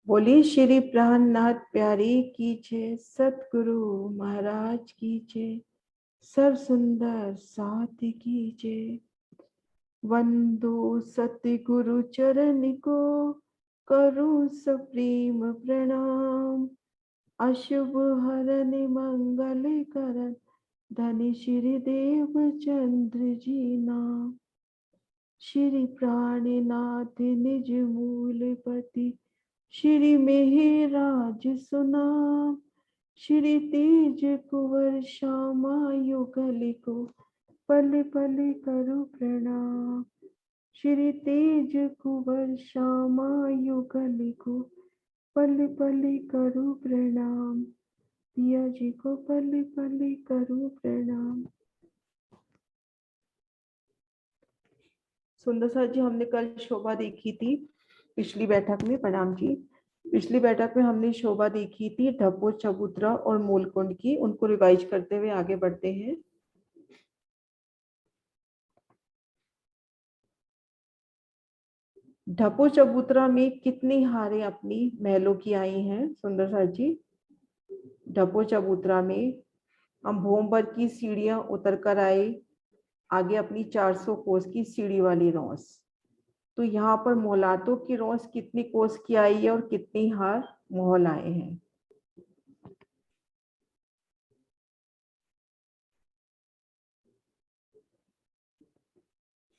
बोलिए श्री प्राणनाथ प्यारी की जय, सतगुरु महाराज की जय, सर्व सुंदर साथ की जय। वंदो सतगुरु चरण को, करूं सप्रेम प्रणाम। अशुभ हरन मंगल करन, धनि श्री देव चंद्र जी नाम। श्री प्राणनाथ निज मूलपति, श्री मेहराज सुनाम। श्री तेज कुंवर श्यामा युगल को, पल पल करु प्रणाम। श्री तेज कुंवर श्यामा युगल को, पल पल करु प्रणाम। पिया जी को पल पल करु प्रणाम। सुंदर सर जी, हमने कल शोभा देखी थी पिछली बैठक में। प्रणाम जी। पिछली बैठक में हमने शोभा देखी थी ढपो चबूतरा और मूलकुंड की। उनको रिवाइज करते हुए आगे बढ़ते हैं। ढपो चबूतरा में कितनी हारें अपनी महलों की आई हैं सुंदर सर जी? ढपो चबूतरा में हम भोमबर की सीढ़ियां उतर कर आए, आगे अपनी 400 कोस की सीढ़ी वाली रौस। तो यहाँ पर मोहलातों की रौस कितनी कोस की आई है और कितनी हार मोहल आए हैं?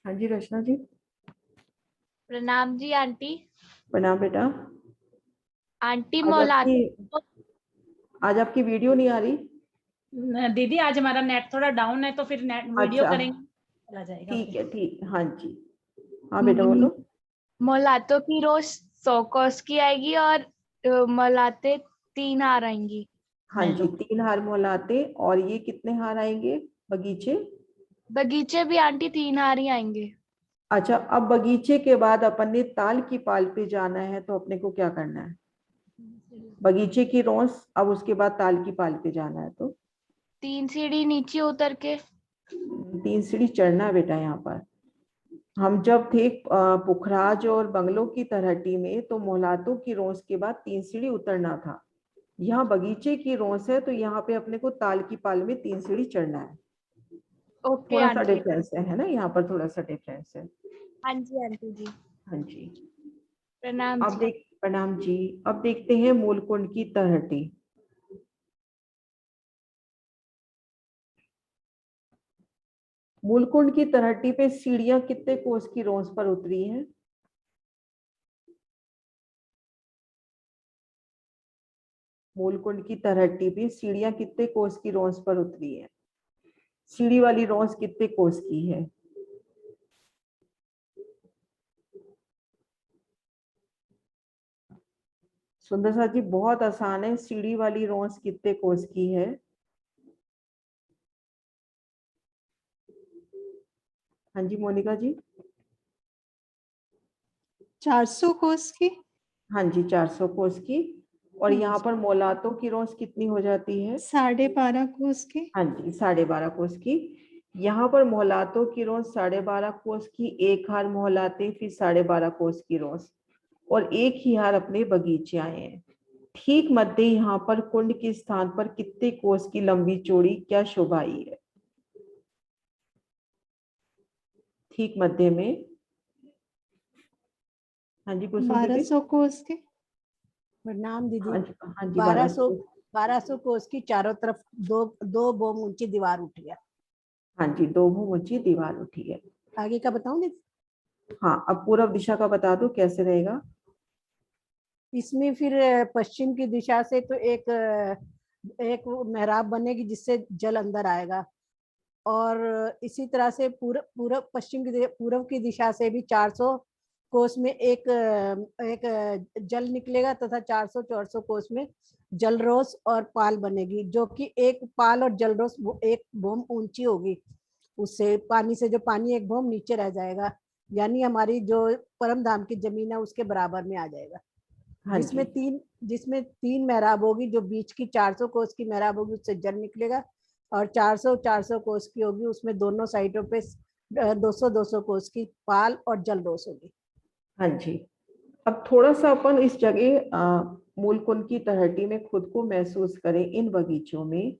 हाँ जी रचना जी। प्रणाम जी आंटी। प्रणाम बेटा। आंटी आज आपकी वीडियो नहीं आ रही दीदी? आज हमारा नेट थोड़ा डाउन है तो फिर नेट वीडियो करेंगे, चला जाएगा। ठीक है, ठीक। हाँ जी, हाँ बेटा बोलो। मोहलातों की रोज 100 कोस की आएगी और मोहलाते 3 हार आएंगी। हाँ जी, 3 हार मोहलाते। और ये कितने हार आएंगे बगीचे? बगीचे भी आंटी 3 हार ही आएंगे। अच्छा, अब बगीचे के बाद अपन ने ताल की पाल पे जाना है, तो अपने को क्या करना है? बगीचे की रोस, अब उसके बाद ताल की पाल पे जाना है, तो 3 सीढ़ी नीचे उतर के 3 सीढ़ी चढ़ना है बेटा। यहाँ पर हम जब थे पुखराज और बंगलों की तरहटी में, तो मोहलातों की रोस के बाद 3 सीढ़ी उतरना था। यहाँ बगीचे की रोस है, तो यहाँ पे अपने को ताल की पाल में 3 सीढ़ी चढ़ना है। ओके थोड़ा सा आंटी। डिफरेंस है ना, यहाँ पर थोड़ा सा डिफरेंस है। हाँ जी आंटी जी। हाँ जी। प्रणाम जी। प्रणाम जी। अब देखते हैं मूलकुंड की तरहटी। मूलकुंड की तरहटी पे सीढ़ियां कितने कोस की रोस पर उतरी हैं? मूलकुंड की तरहटी पे सीढ़ियां कितने कोस की रोस पर उतरी है? सीढ़ी वाली रोस कितने कोस की है? सुंदर सा जी, बहुत आसान है। सीढ़ी वाली रोस कितने कोस की है? हाँ जी मोनिका जी। 400 कोस की। हाँ जी, 400 कोस की। और यहाँ पर मोहलातों की रोस कितनी हो जाती है? 12.5 कोस की। हाँ जी, 12.5 कोस की। यहाँ पर मोहलातों की रोस 12.5 कोस की, एक हार मोहलाते, फिर 12.5 कोस की रोस, और एक ही हार अपने बगीचे आए हैं। ठीक मध्य यहाँ पर कुंड के स्थान पर कितने कोस की लंबी चौड़ी क्या शोभा आई है? ठीक मध्य में। हाँ जी कुसुम दीदी। 1200 कोस की। प्रणाम दीदी। हाँ जी 1200 कोस की चारों तरफ दो बोम ऊंची दीवार उठ गया। हाँ जी, 2 बोम ऊंची दीवार उठी है। आगे का बताऊं दीदी? हाँ, अब पूर्व दिशा का बता दो कैसे रहेगा। इसमें फिर पश्चिम की दिशा से तो एक मेहराब बनेगी जिससे जल अंदर आएगा, और इसी तरह से पूर्व की दिशा से भी 400 कोस में एक जल निकलेगा, तथा 400 कोस में जलरोस और पाल बनेगी, जो कि एक पाल और जलरोस एक भूम ऊंची होगी। उससे पानी से जो पानी एक भूम नीचे रह जाएगा, यानी हमारी जो परम धाम की जमीन है उसके बराबर में आ जाएगा। हाँ जिसमें तीन मेहराब होगी। जो बीच की 400 कोस की मेहराब होगी उससे जल निकलेगा, और 400 कोस की होगी, उसमें दोनों साइडों पे 200 कोस की पाल और जल रोस होगी। हाँ जी। अब थोड़ा सा अपन इस जगह मूलकुंड की तलहटी में खुद को महसूस करें इन बगीचों में।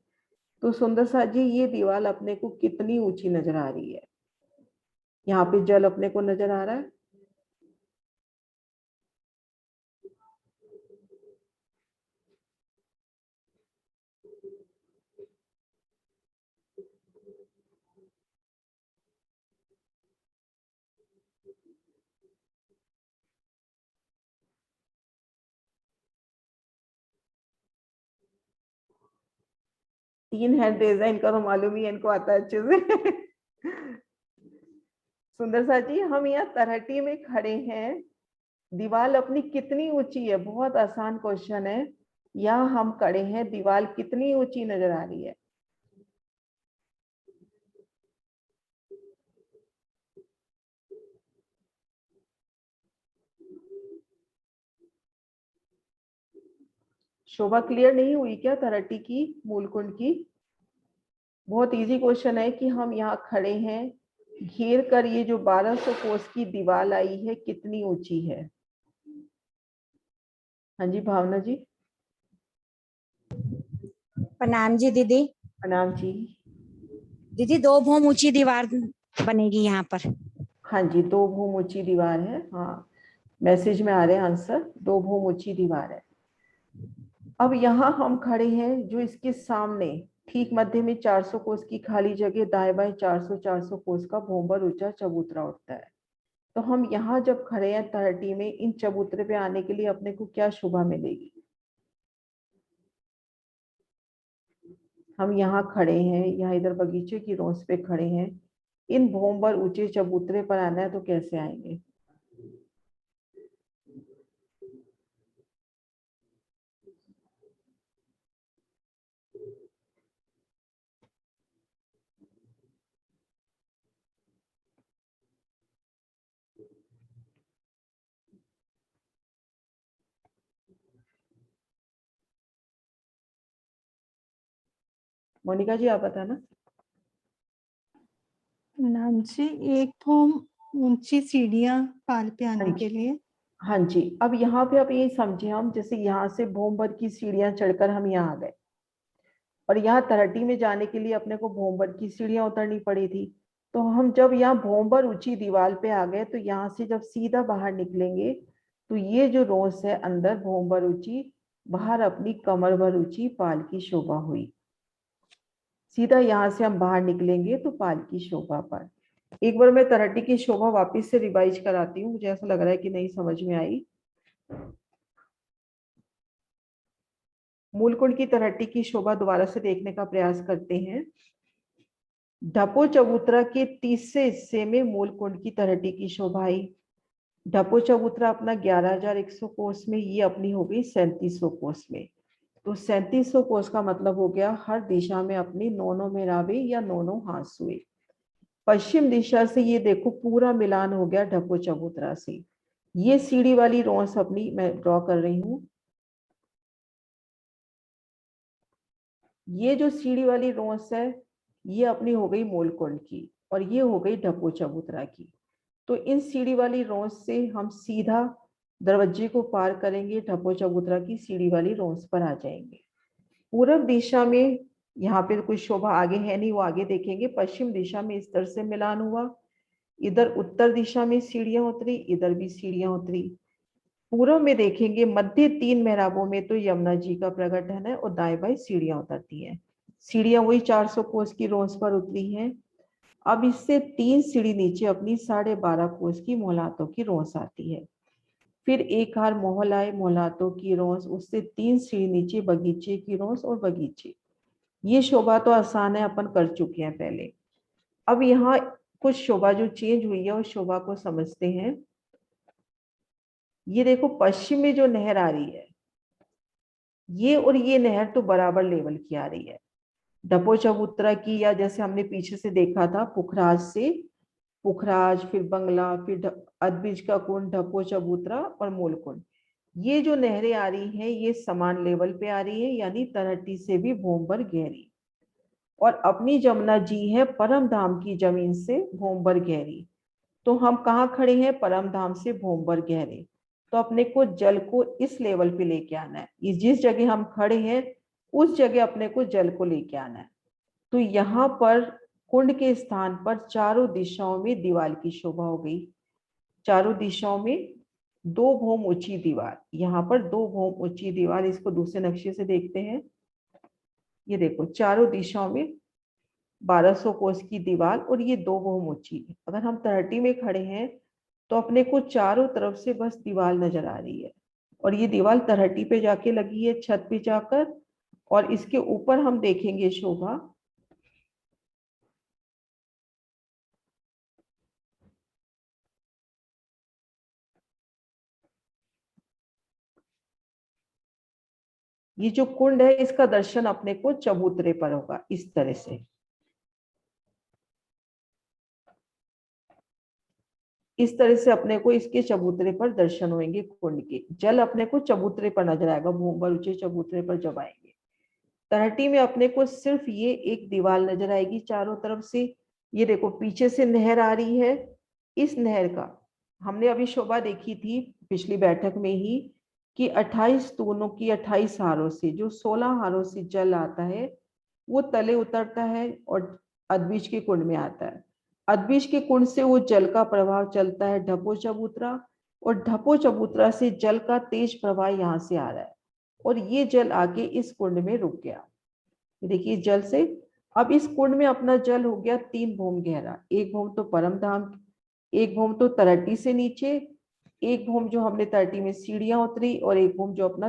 तो सुंदर सा जी, ये दीवार अपने को कितनी ऊंची नजर आ रही है। यहाँ पे जल अपने को नजर आ रहा है। तीन हैंड रेज है, इनका तो मालूम ही है, इनको आता है अच्छे से। सुंदर सा जी, हम यहाँ तलहटी में खड़े हैं, दीवार अपनी कितनी ऊंची है? बहुत आसान क्वेश्चन है। यहाँ हम खड़े हैं, दीवार कितनी ऊंची नजर आ रही है? शोभा क्लियर नहीं हुई क्या तलहटी की, मूलकुंड की? बहुत इजी क्वेश्चन है कि हम यहाँ खड़े हैं, घेर कर ये जो 1200 कोस की दीवार आई है कितनी ऊंची है? हाँ जी भावना जी। प्रणाम जी दीदी। प्रणाम जी। दीदी 2 भूम ऊंची दीवार बनेगी यहाँ पर। हाँ जी, 2 भूम ऊंची दीवार है। हाँ, मैसेज में आ रहे हैं आंसर, 2 भूम ऊंची दीवार है। अब यहाँ हम खड़े हैं, जो इसके सामने ठीक मध्य में 400 कोस की खाली जगह, दाएं बाएं 400 कोस का भोंबर ऊंचा चबूतरा उठता है। तो हम यहाँ जब खड़े हैं तलहटी में, इन चबूतरे पे आने के लिए अपने को क्या शोभा मिलेगी? हम यहाँ खड़े हैं, यहाँ इधर बगीचे की रोस पे खड़े हैं, इन भोंबर ऊंचे चबूतरे पर आना है तो कैसे आएंगे? मोनिका जी आप बताना। नाम जी, 1 भूम ऊंची सीढ़ियां पाल पे आने हाँ जी। के लिए। हाँ जी, अब यहाँ पे आप ये समझे, हम जैसे यहाँ से भोंबर की सीढ़ियां चढ़कर हम यहाँ आ गए, और यहाँ तलहटी में जाने के लिए अपने को भोंबर की सीढ़ियां उतरनी पड़ी थी। तो हम जब यहाँ भोंबर ऊंची दीवार पे आ गए, तो यहाँ से जब सीधा बाहर निकलेंगे, तो ये जो रोस है अंदर भोंबर ऊंची, बाहर अपनी कमर भर ऊंची पाल की शोभा हुई। सीधा यहाँ से हम बाहर निकलेंगे तो पाल की शोभा पर। एक बार मैं तलहटी की शोभा वापस से रिवाइज कराती हूँ, मुझे ऐसा लग रहा है कि नहीं समझ में आई। मूलकुंड की तलहटी की शोभा दोबारा से देखने का प्रयास करते हैं। ढपो चबूतरा के तीसरे हिस्से में मूलकुंड की तलहटी की शोभा आई। ढपो चबूतरा अपना 11,100 कोस में, ये अपनी हो गई 3700 कोस में। तो 3700 कोस का मतलब हो गया हर दिशा में अपनी 9 मेहराबे या 9 हांसुए। पश्चिम दिशा से ये देखो पूरा मिलान हो गया ढपो चबूतरा से। ये सीढ़ी वाली रोस अपनी मैं ड्रॉ कर रही हूँ। ये जो सीढ़ी वाली रोस है, ये अपनी हो गई मूलकुंड की, और ये हो गई ढपो चबूतरा की। तो इन सीढ़ी वाली रोस से हम सीधा दरवाजे को पार करेंगे, ढपो चबूतरा की सीढ़ी वाली रोस पर आ जाएंगे। पूर्व दिशा में यहाँ पे कोई शोभा आगे है नहीं, वो आगे देखेंगे। पश्चिम दिशा में इस तरह से मिलान हुआ, इधर उत्तर दिशा में सीढ़ियां उतरी, इधर भी सीढ़ियां उतरी। पूर्व में देखेंगे मध्य 3 मेहराबों में तो यमुना जी का प्रकटन है, और दाएं बाएं सीढ़ियां उतरती हैं। सीढ़ियां वही 400 कोस की रोस पर उतरी हैं। अब इससे 3 सीढ़ी नीचे अपनी 12.5 कोस की मोहलातों की रोस आती है। फिर एक हार मोहल आए, मोहलातों की रोस, उससे 3 सीढ़ी नीचे बगीचे की रोस और बगीचे। ये शोभा तो आसान है, अपन कर चुके हैं पहले। अब यहाँ कुछ शोभा जो चेंज हुई है उस शोभा को समझते हैं। ये देखो पश्चिम में जो नहर आ रही है, ये और ये नहर तो बराबर लेवल की आ रही है। ढपो चबूतरा की, या जैसे हमने पीछे से देखा था पुखराज से, पुखराज फिर बंगला फिर अदबिज का कुंड, ढपो चबूतरा और मूलकुंड, ये जो नहरें आ रही हैं ये समान लेवल पे आ रही है, यानी तलहटी से भी भोंबर गहरी। और अपनी जमुना जी है परम धाम की जमीन से भोंबर गहरी। तो हम कहाँ खड़े हैं? परम धाम से भोंबर गहरे। तो अपने को जल को इस लेवल पे लेके आना है। इस जिस जगह हम खड़े हैं उस जगह अपने को जल को लेके आना है। तो यहाँ पर कुंड के स्थान पर चारों दिशाओं में दीवार की शोभा हो गई। चारों दिशाओं में 2 भौम ऊंची दीवार, यहाँ पर 2 भौम ऊंची दीवार। इसको दूसरे नक्शे से देखते हैं। ये देखो चारों दिशाओं में 1200 कोस की दीवार और ये 2 भौम ऊंची। अगर हम 30 में खड़े हैं तो अपने को चारों तरफ से बस दीवार नजर आ रही है, और ये दीवार 30 पे जाके लगी है, छत पे जाकर। और इसके ऊपर हम देखेंगे शोभा। ये जो कुंड है इसका दर्शन अपने को चबूतरे पर होगा इस तरह से। इस तरह से अपने को इसके चबूतरे पर दर्शन होंगे कुंड के। जल अपने को चबूतरे पर नजर आएगा, भूमभर ऊंचे चबूतरे पर जब आएंगे। 30 में अपने को सिर्फ ये एक दीवार नजर आएगी चारों तरफ से। ये देखो पीछे से नहर आ रही है। इस नहर का हमने अभी शोभा देखी थी पिछली बैठक में ही कि 28 तूनों की 28 हारों से जो 16 हारों से जल आता है वो तले उतरता है और अदबीज के कुंड में आता है। अदबीज के कुंड से वो जल का प्रवाह चलता है ढपो चबूतरा, और ढपो चबूतरा से जल का तेज प्रवाह यहाँ से आ रहा है, और ये जल आके इस कुंड में रुक गया। देखिए जल से अब इस कुंड में अपना जल हो गया 3 भौम गहरा। 1 भौम तो परम धाम, 1 भौम तो 30 से नीचे, 1 भौम जो हमने 30 में सीढ़ियां उतरी, और 1 भौम जो अपना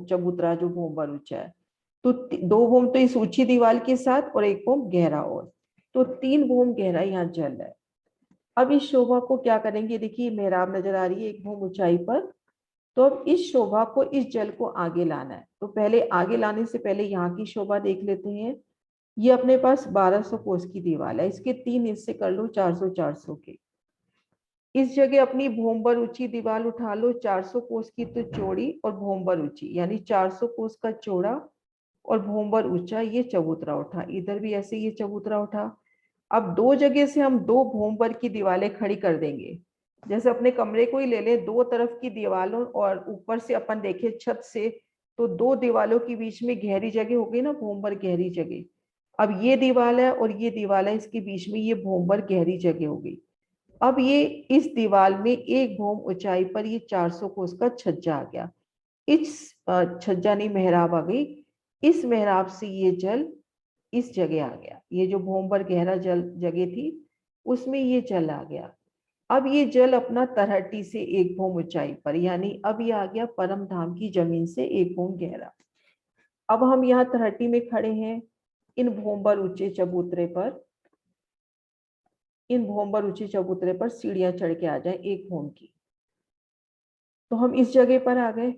चबूतरा जो भौम पर ऊंचा है। तो 2 भौम तो इस ऊंची दीवार के साथ और 1 भौम गहरा, और तो 3 भौम गहरा यहाँ जल है। अब इस शोभा को क्या करेंगे, देखिए मेहराब नजर आ रही है 1 भौम ऊंचाई पर। तो अब इस शोभा को, इस जल को आगे लाना है। तो पहले आगे लाने से पहले यहाँ की शोभा देख लेते हैं। ये अपने पास 1200 कोस की दीवार है, इसके 3 हिस्से कर लो 400-400 के। इस जगह अपनी भोमबर ऊंची दीवार उठा लो, 400 कोस की तो चौड़ी और भोमबर ऊंची, यानी 400 कोस का चौड़ा और भोमबर ऊंचा ये चबूतरा उठा। इधर भी ऐसे ये चबूतरा उठा। अब 2 जगह से हम 2 भोमबर की दीवारें खड़ी कर देंगे। जैसे अपने कमरे को ही ले लें, 2 तरफ की दीवारों और ऊपर से अपन देखें छत से, तो 2 दीवारों के बीच में गहरी जगह हो गई ना, भोमबर गहरी जगह। अब ये दीवार है और ये दीवार है, इसके बीच में ये भोमबर गहरी जगह हो गई। अब ये इस दीवार में 1 भौम ऊंचाई पर ये 400 कोस का छज्जा आ गया। इस छज्जा नहीं, मेहराब आ गई। इस मेहराब से ये जल इस जगह आ गया। ये जो भौमबर गहरा जल जगह थी उसमें ये जल आ गया। अब ये जल अपना 30 से 1 भौम ऊंचाई पर, यानी अब ये आ गया परम धाम की जमीन से 1 भौम गहरा। अब हम यहाँ 30 में खड़े हैं। इन भौमबर ऊंचे चबूतरे पर, इन भौमबर ऊंचे चबूतरे पर सीढ़ियां चढ़ के आ जाए 1 भौम की। तो हम इस जगह पर आ गए।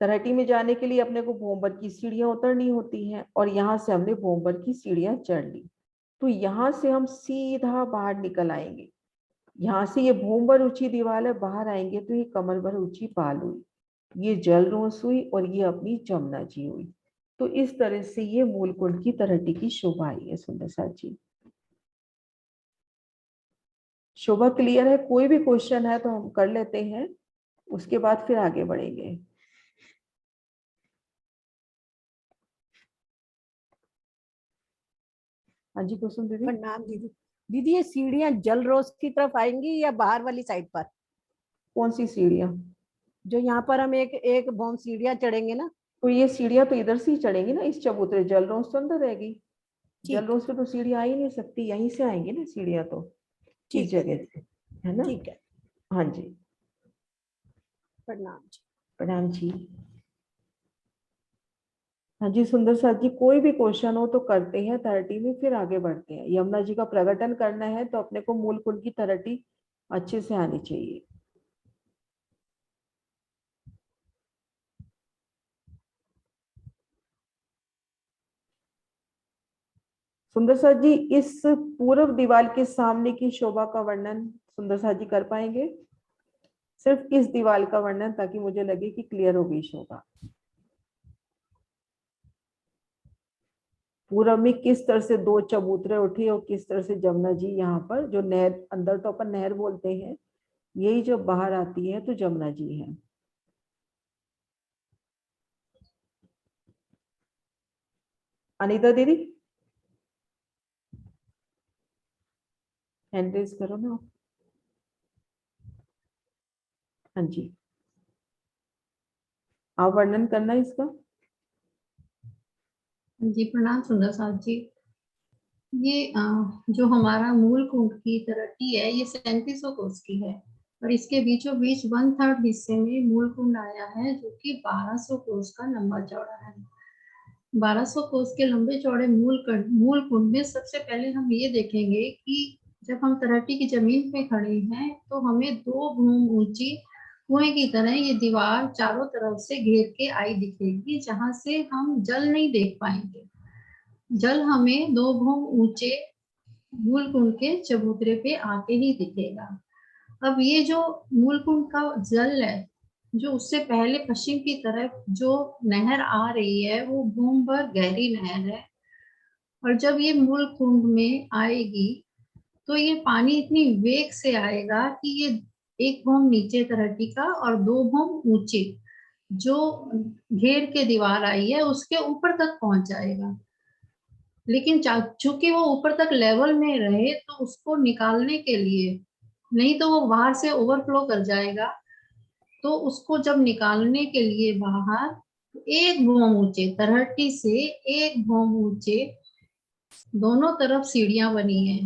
30 में जाने के लिए अपने को भौमबर की सीढ़ियां उतरनी होती हैं, और यहाँ से हमने भौमबर की सीढ़ियां चढ़ ली। तो यहाँ से हम सीधा बाहर निकल आएंगे। यहाँ से ये भूमभर ऊंची दीवार है, बाहर आएंगे तो ये कमर भर ऊंची पाल हुई, ये जल रोस हुई, और ये अपनी जमुना जी हुई। तो इस तरह से ये मूल कुंड की 30 की शोभा आई है सुंदर साथ जी। शोभा क्लियर है? कोई भी क्वेश्चन है तो हम कर लेते हैं, उसके बाद फिर आगे बढ़ेंगे। हाँ जी कुसुम दीदी। प्रणाम दीदी। दीदी ये सीढ़ियां जल रोज की तरफ आएंगी या बाहर वाली साइड पर? कौन सी सीढ़ियां? जो यहाँ पर हम एक एक भौम सीढ़ियां चढ़ेंगे ना। तो ये सीढ़ियां तो इधर से ही चढ़ेंगी ना, इस चबूतरे। जल रोज तो अंदर रहेगी, जल ठीक रोज पे तो सीढ़ियां आ ही नहीं सकती, यहीं से आएंगी ना सीढ़ियां तो, इस ठीक है जगह से, है ना? ठीक है। हाँ जी, प्रणाम जी। प्रणाम जी। हाँ जी सुंदर साथ जी, कोई भी क्वेश्चन हो तो करते हैं 30 में, फिर आगे बढ़ते हैं। यमुना जी का प्रकटन करना है तो अपने को मूल कुंड की 30 अच्छे से आनी चाहिए। सुंदर साथ जी, इस पूर्व दीवार के सामने की शोभा का वर्णन सुंदर साथ जी कर पाएंगे? सिर्फ इस दीवार का वर्णन, ताकि मुझे लगे कि क्लियर हो गई शोभा। पूरब में किस तरह से 2 चबूतरे उठे और किस तरह से जमुना जी यहाँ पर, जो नहर, अंदर तो अपन नहर बोलते हैं, यही जब बाहर आती है तो जमुना जी है। अनीता दीदी हैंड रेज करो ना। हाँ जी, आप वर्णन करना इसका। जी प्रणाम सुंदर साथ जी। ये जो हमारा मूल कुंड की तलहटी है ये 3700 कोस की है और इसके बीचों बीच 1/3 हिस्से में मूल कुंड आया है जो कि 1200 कोस का लंबा चौड़ा है। 1200 कोस के लंबे चौड़े मूल कुंड में सबसे पहले हम ये देखेंगे कि जब हम तलहटी की जमीन पे खड़े हैं तो हमें 2 भूम ऊंची कुएं की तरह ये दीवार चारों तरफ से घेर के आई दिखेगी, जहां से हम जल नहीं देख पाएंगे। जल हमें 2 भूम ऊंचे मूल कुंड के चबूतरे पे आके ही दिखेगा। अब ये जो मूल कुंड का जल है, जो उससे पहले पश्चिम की तरफ जो नहर आ रही है वो भूम भर गहरी नहर है और जब ये मूल कुंड में आएगी तो ये पानी इतनी वेग से आएगा कि ये 1 भूम नीचे तलहटी का और 2 भूम ऊंचे जो घेर के दीवार आई है उसके ऊपर तक पहुंच जाएगा। लेकिन चूंकि वो ऊपर तक लेवल में रहे तो उसको निकालने के लिए, नहीं तो वो बाहर से ओवरफ्लो कर जाएगा, तो उसको जब निकालने के लिए बाहर 1 भूम ऊंचे तलहटी से 1 भूम ऊंचे दोनों तरफ सीढ़ियां बनी है,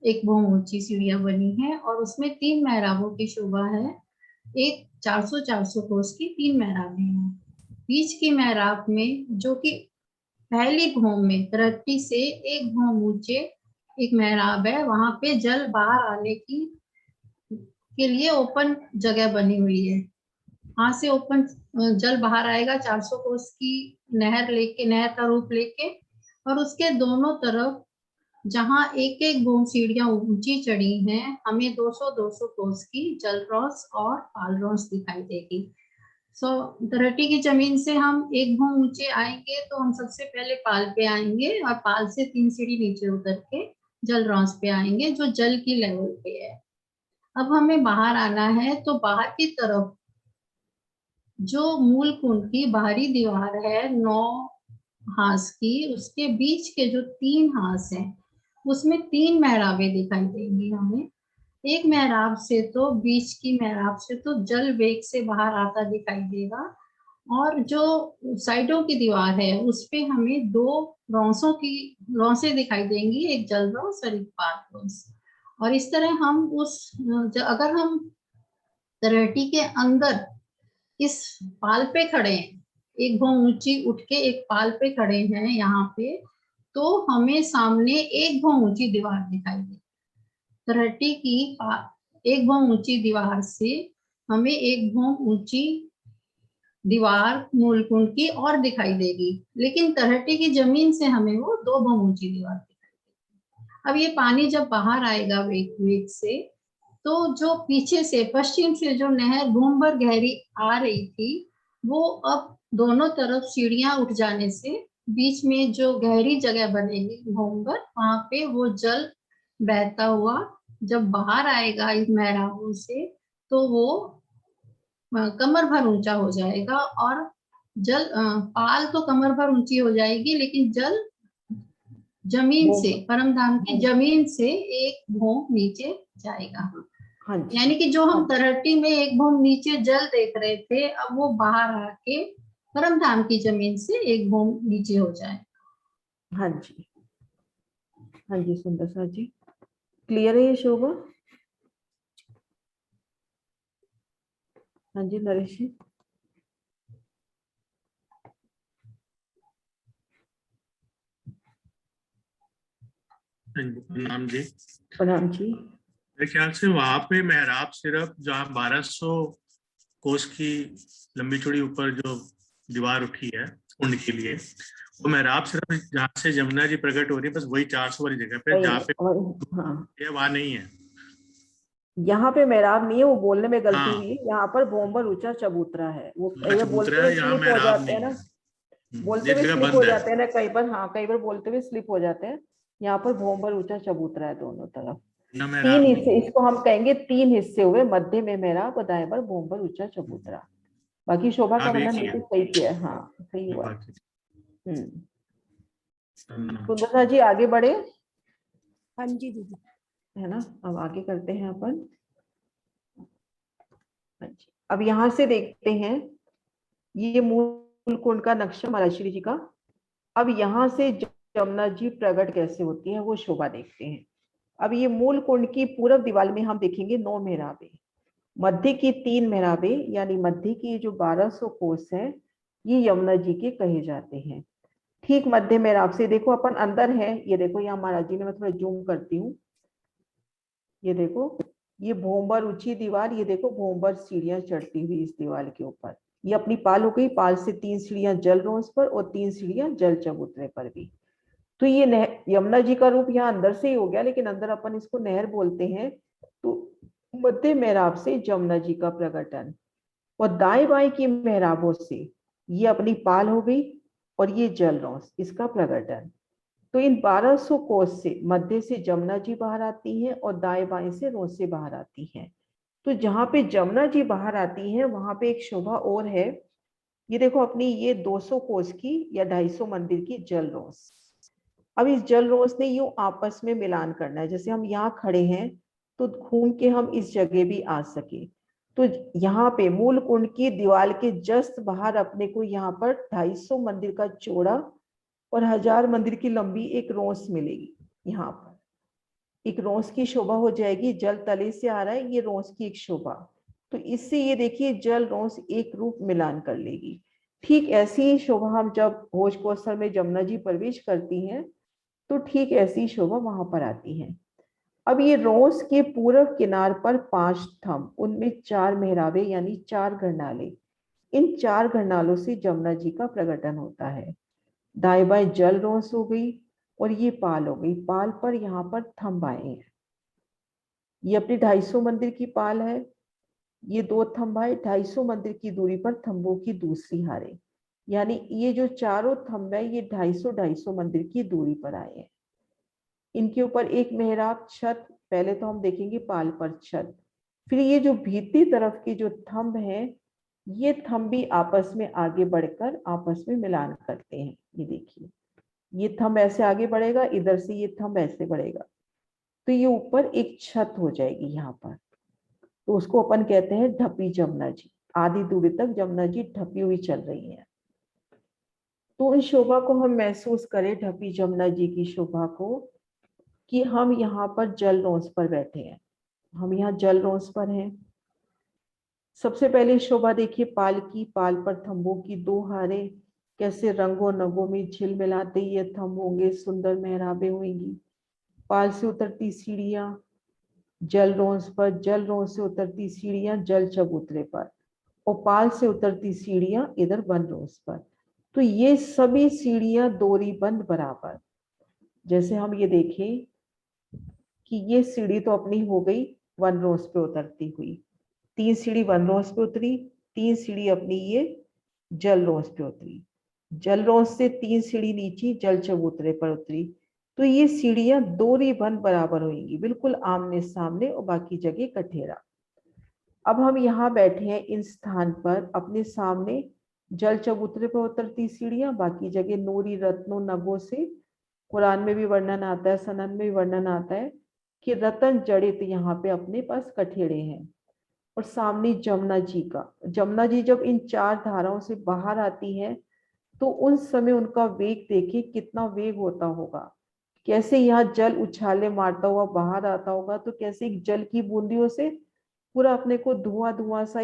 1 भूम ऊंची सीढ़ियां बनी है और उसमें 3 मेहराबों की शोभा है। एक 400 कोस की 3 मेहराबें हैं। बीच की मेहराब में जो कि पहली भूम में तलहटी से 1 भूम ऊंचे एक मेहराब है, वहां पे जल बाहर आने की के लिए ओपन जगह बनी हुई है। वहां से ओपन जल बाहर आएगा 400 कोस की नहर का रूप लेके और उसके दोनों तरफ जहां 1-1 भूम सीढ़ियां ऊंची चढ़ी हैं, हमें 200 कोस की जल रॉस और पाल रॉस दिखाई देगी। तलहटी की जमीन से हम 1 भूम ऊंचे आएंगे तो हम सबसे पहले पाल पे आएंगे और पाल से 3 सीढ़ी नीचे उतर के जल रॉस पे आएंगे जो जल की लेवल पे है। अब हमें बाहर आना है तो बाहर की तरफ जो मूल कुंड की बाहरी दीवार है 9 हास की, उसके बीच के जो 3 हास हैं उसमें 3 मेहराबें दिखाई देंगी हमें। एक मेहराब से तो बीच की मेहराब से तो जल वेग से बाहर आता दिखाई देगा और जो साइडों की दीवार है उस पे हमें 2 रौसें दिखाई देंगी, एक जल रॉस और एक पाल रॉस। और इस तरह हम अगर हम तलहटी के अंदर इस पाल पे खड़े हैं, 1 भूम ऊंची उठ के एक पाल पे खड़े हैं यहाँ पे, तो हमें सामने 1 भूम ऊंची दीवार दिखाई देगी। तलहटी की 1 भूम ऊंची दीवार से हमें 1 भूम ऊंची दीवार मूल कुंड की और दिखाई देगी, लेकिन तलहटी की जमीन से हमें वो 2 भूम ऊंची दीवार दिखाई देगी। अब ये पानी जब बाहर आएगा वेग से, तो जो पीछे से पश्चिम से जो नहर भूम भर गहरी आ रही थी वो अब दोनों तरफ सीढ़ियां उठ जाने से बीच में जो गहरी जगह बनेगी भूम भर, वहां पे वो जल बहता हुआ जब बाहर आएगा इस मेहराबों से तो वो कमर भर ऊंचा हो जाएगा और जल पाल तो कमर भर ऊंची हो जाएगी, लेकिन जल जमीन से, परमधाम की जमीन से 1 भूम नीचे जाएगा। हाँ जी, यानी कि जो हम तलहटी में 1 भूम नीचे जल देख रहे थे अब वो बाहर आके परमधाम की जमीन से 1 भूम नीचे हो जाए। हाँ जी, हाँ जी सुंदर सा जी, क्लियर है ये शोभा? हाँ जी नरेश जी। प्रणाम जी। प्रणाम जी। मेरे ख्याल से वहां पे मेहराब सिर्फ जहाँ 1200 कोस की लंबी चौड़ी ऊपर जो दीवार उठी है कुंड के लिए, वो मेहराब सिर्फ जहाँ से जमुना जी प्रकट हो रही है बस वही 400 वाली जगह पे, जहाँ पे हाँ वहाँ नहीं है। यहाँ पे मेहराब नहीं है, वो बोलने में गलती हाँ। हुई है। यहाँ पर भोंबर ऊंचा चबूतरा है, वो कई बार बोलते चबूतरा हुए है, यहाँ स्लिप हो मेहराब जाते हैं नहीं ना, है। बोलते ये हुए जगह स्लिप बंद हो है। जाते हैं ना कई बार। हाँ कई बार बोलते हुए स्लिप हो जाते हैं। यहाँ पर भोंबर ऊंचा चबूतरा है दोनों तरफ। न तीन मेहराब हिस्से, इसको हम कहेंगे 3 हिस्से हुए, मध्य में मेहराब और दाएं पर भोंबर ऊंचा चबूतरा। बाकी शोभा का आप एक वर्णन ही है बिल्कुल सही किया है। हाँ सही हुआ। बाकी सुंदरता जी आगे बढ़े, हाँ जी दीदी। है ना। अब आगे करते हैं अपन। हाँ जी, अब यहाँ से देखते हैं ये मूल कुंड का नक्शा महाराज जी का। अब यहाँ से जमुना जी प्रकट कैसे होती है वो शोभा देखते हैं। अब ये मूल कुंड की पूर्व दीवार में हम देखेंगे 9 मेहराबें, मध्य की 3 मेहराबें, यानी मध्य की जो 1200 कोस है ये यमुना जी के कहे जाते हैं। ठीक मध्य मेहराब से देखो अपन अंदर है, ये देखो यहाँ महाराज जी ने, मैं थोड़ा जूम करती हूँ, ये देखो ये भोंबर ऊंची दीवार, ये देखो भोंबर सीढ़ियां चढ़ती हुई इस दीवार के ऊपर। ये अपनी पाल हो गई, पाल से 3 सीढ़ियां जल रोंस पर और 3 सीढ़ियां जल चबूतरे पर भी। तो ये यमुना जी का रूप यहाँ अंदर से ही हो गया, लेकिन अंदर अपन इसको नहर बोलते हैं। तो मध्य मेहराब से जमुना जी का प्रकटन, और दाएं बाएं की मेहराबों से ये अपनी पाल हो गई और ये जल रोंस, इसका प्रकटन। तो इन 1200 कोस से मध्य से जमुना जी बाहर आती हैं और दाएं बाएं से रोंस से बाहर आती हैं। तो जहां पे जमुना जी बाहर आती हैं वहां पे एक शोभा और है, ये देखो अपनी ये 200 कोस की या 250 मंदिर की जल रोंस। अब इस जल रोंस ने यूं आपस में मिलान करना है, जैसे हम यहाँ खड़े हैं तो घूम के हम इस जगह भी आ सके। तो यहाँ पे मूल कुंड की दीवार के जस्ट बाहर अपने को यहाँ पर 250 मंदिर का चौड़ा और 1000 मंदिर की लंबी एक रोंस मिलेगी। यहाँ पर एक रोंस की शोभा हो जाएगी, जल तले से आ रहा है, ये रोंस की एक शोभा। तो इससे ये देखिए जल रोंस एक रूप मिलान कर लेगी। ठीक ऐसी ही शोभा हम जब भोज कौशल में जमुना जी प्रवेश करती हैं तो ठीक ऐसी शोभा वहां पर आती है। अब ये रोंस के पूर्व किनार पर 5 थंब, उनमें 4 मेहराबे यानी 4 घरनाले, इन 4 घरनालों से जमुना जी का प्रकटन होता है। दाएं बाएं जल रोंस हो गई और ये पाल हो गई, पाल पर यहाँ पर थंब आए हैं। ये अपनी 250 मंदिर की पाल है, ये 2 थंब आए 250 मंदिर की दूरी पर, थंबों की दूसरी हारे, यानी ये जो चारों थंब है ये 250 मंदिर की दूरी पर आए हैं। इनके ऊपर एक मेहराब, छत, पहले तो हम देखेंगे पाल पर छत, फिर ये जो भीतरी तरफ के जो थंब है ये थंब भी आपस में आगे बढ़कर आपस में मिलान करते हैं। ये देखिए ये थंब ऐसे आगे बढ़ेगा, इधर से ये थंब ऐसे बढ़ेगा, तो ये ऊपर एक छत हो जाएगी यहाँ पर। तो उसको अपन कहते हैं ढपी जमुना जी। आधी दूरी तक जमुना जी ढपी हुई चल रही है। तो इस शोभा को हम महसूस करें, ढपी जमुना जी की शोभा को, कि हम यहाँ पर जल रोंस पर बैठे हैं, हम यहाँ जल रोंस पर हैं। सबसे पहले शोभा देखिए पाल की, पाल पर थंबों की 2 हारे कैसे रंगों नगों में झिलमिलाते ये थंब होंगे, सुंदर मेहराबें होंगी। पाल से उतरती सीढ़ियां जल रोंस पर, जल रोंस से उतरती सीढ़ियां जल चबूतरे पर, और पाल से उतरती सीढ़ियां इधर वन रोंस पर। तो ये सभी सीढ़ियां दोरी बंद बराबर। जैसे हम ये देखें कि ये सीढ़ी तो अपनी हो गई वन रोज पे उतरती हुई, 3 सीढ़ी वन रोज पे उतरी, 3 सीढ़ी अपनी ये जल रोज पे उतरी, जल रोज से 3 सीढ़ी नीचे जल चबूतरे पर उतरी। तो ये सीढ़ियां दोरी बंद बराबर होंगी, बिल्कुल आमने सामने, और बाकी जगह कठेरा। अब हम यहाँ बैठे हैं इन स्थान पर, अपने सामने जल चबूतरे पर उतरती सीढ़ियां, बाकी जगह नूरी रत्नों नगों से, कुरान में भी वर्णन आता है, सनन में भी वर्णन आता है कि रतन जड़ित यहाँ पे अपने पास कठेड़े हैं। और सामने जमुना जी का, जमुना जी जब इन 4 धाराओं से बाहर आती है तो उन समय उनका वेग देखिए कितना वेग होता होगा, कैसे यहाँ जल उछाले मारता हुआ बाहर आता होगा, तो कैसे एक जल की बूंदियों से पूरा अपने को धुआं धुआं सा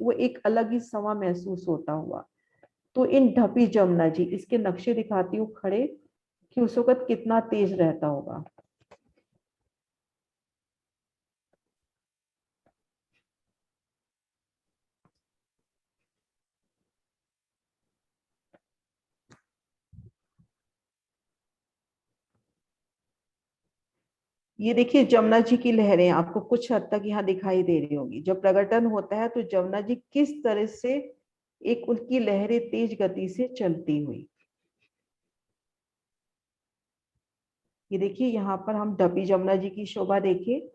वो एक अलग ही समा महसूस होता हुआ। तो इन ढपी जमुना जी, इसके नक्शे दिखाती हूँ खड़े कि उस वक्त कितना तेज रहता होगा। ये देखिए जमुना जी की लहरें आपको कुछ हद तक यहाँ दिखाई दे रही होंगी। जब प्रकटन होता है तो जमुना जी किस तरह से एक उनकी लहरें तेज गति से चलती हुई, ये देखिए यहाँ पर हम ढपी जमुना जी की शोभा देखिए,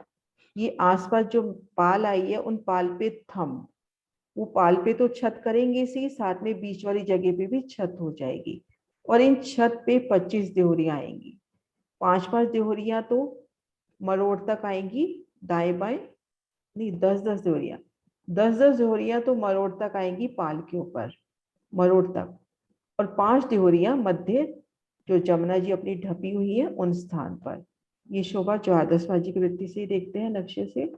ये आसपास जो पाल आई है उन पाल पे थंब, वो पाल पे तो छत करेंगे इसी, साथ में बीच वाली जगह पे भी छत हो जाएगी। और इन छत पे 25 देहरियां आएंगी, 5-5 देहरियां तो मरोड़ तक आएंगी दाएं बाएं, नहीं 10-10 देहरियां, 10-10 देहरियां तो मरोड़ तक आएंगी पाल के ऊपर, मरोड़ तक, और 5 देहरियां मध्य जो जमुना जी अपनी ढपी हुई है उन स्थान पर। ये शोभा द्वादशवाजी की वृत्ति से देखते हैं नक्शे से।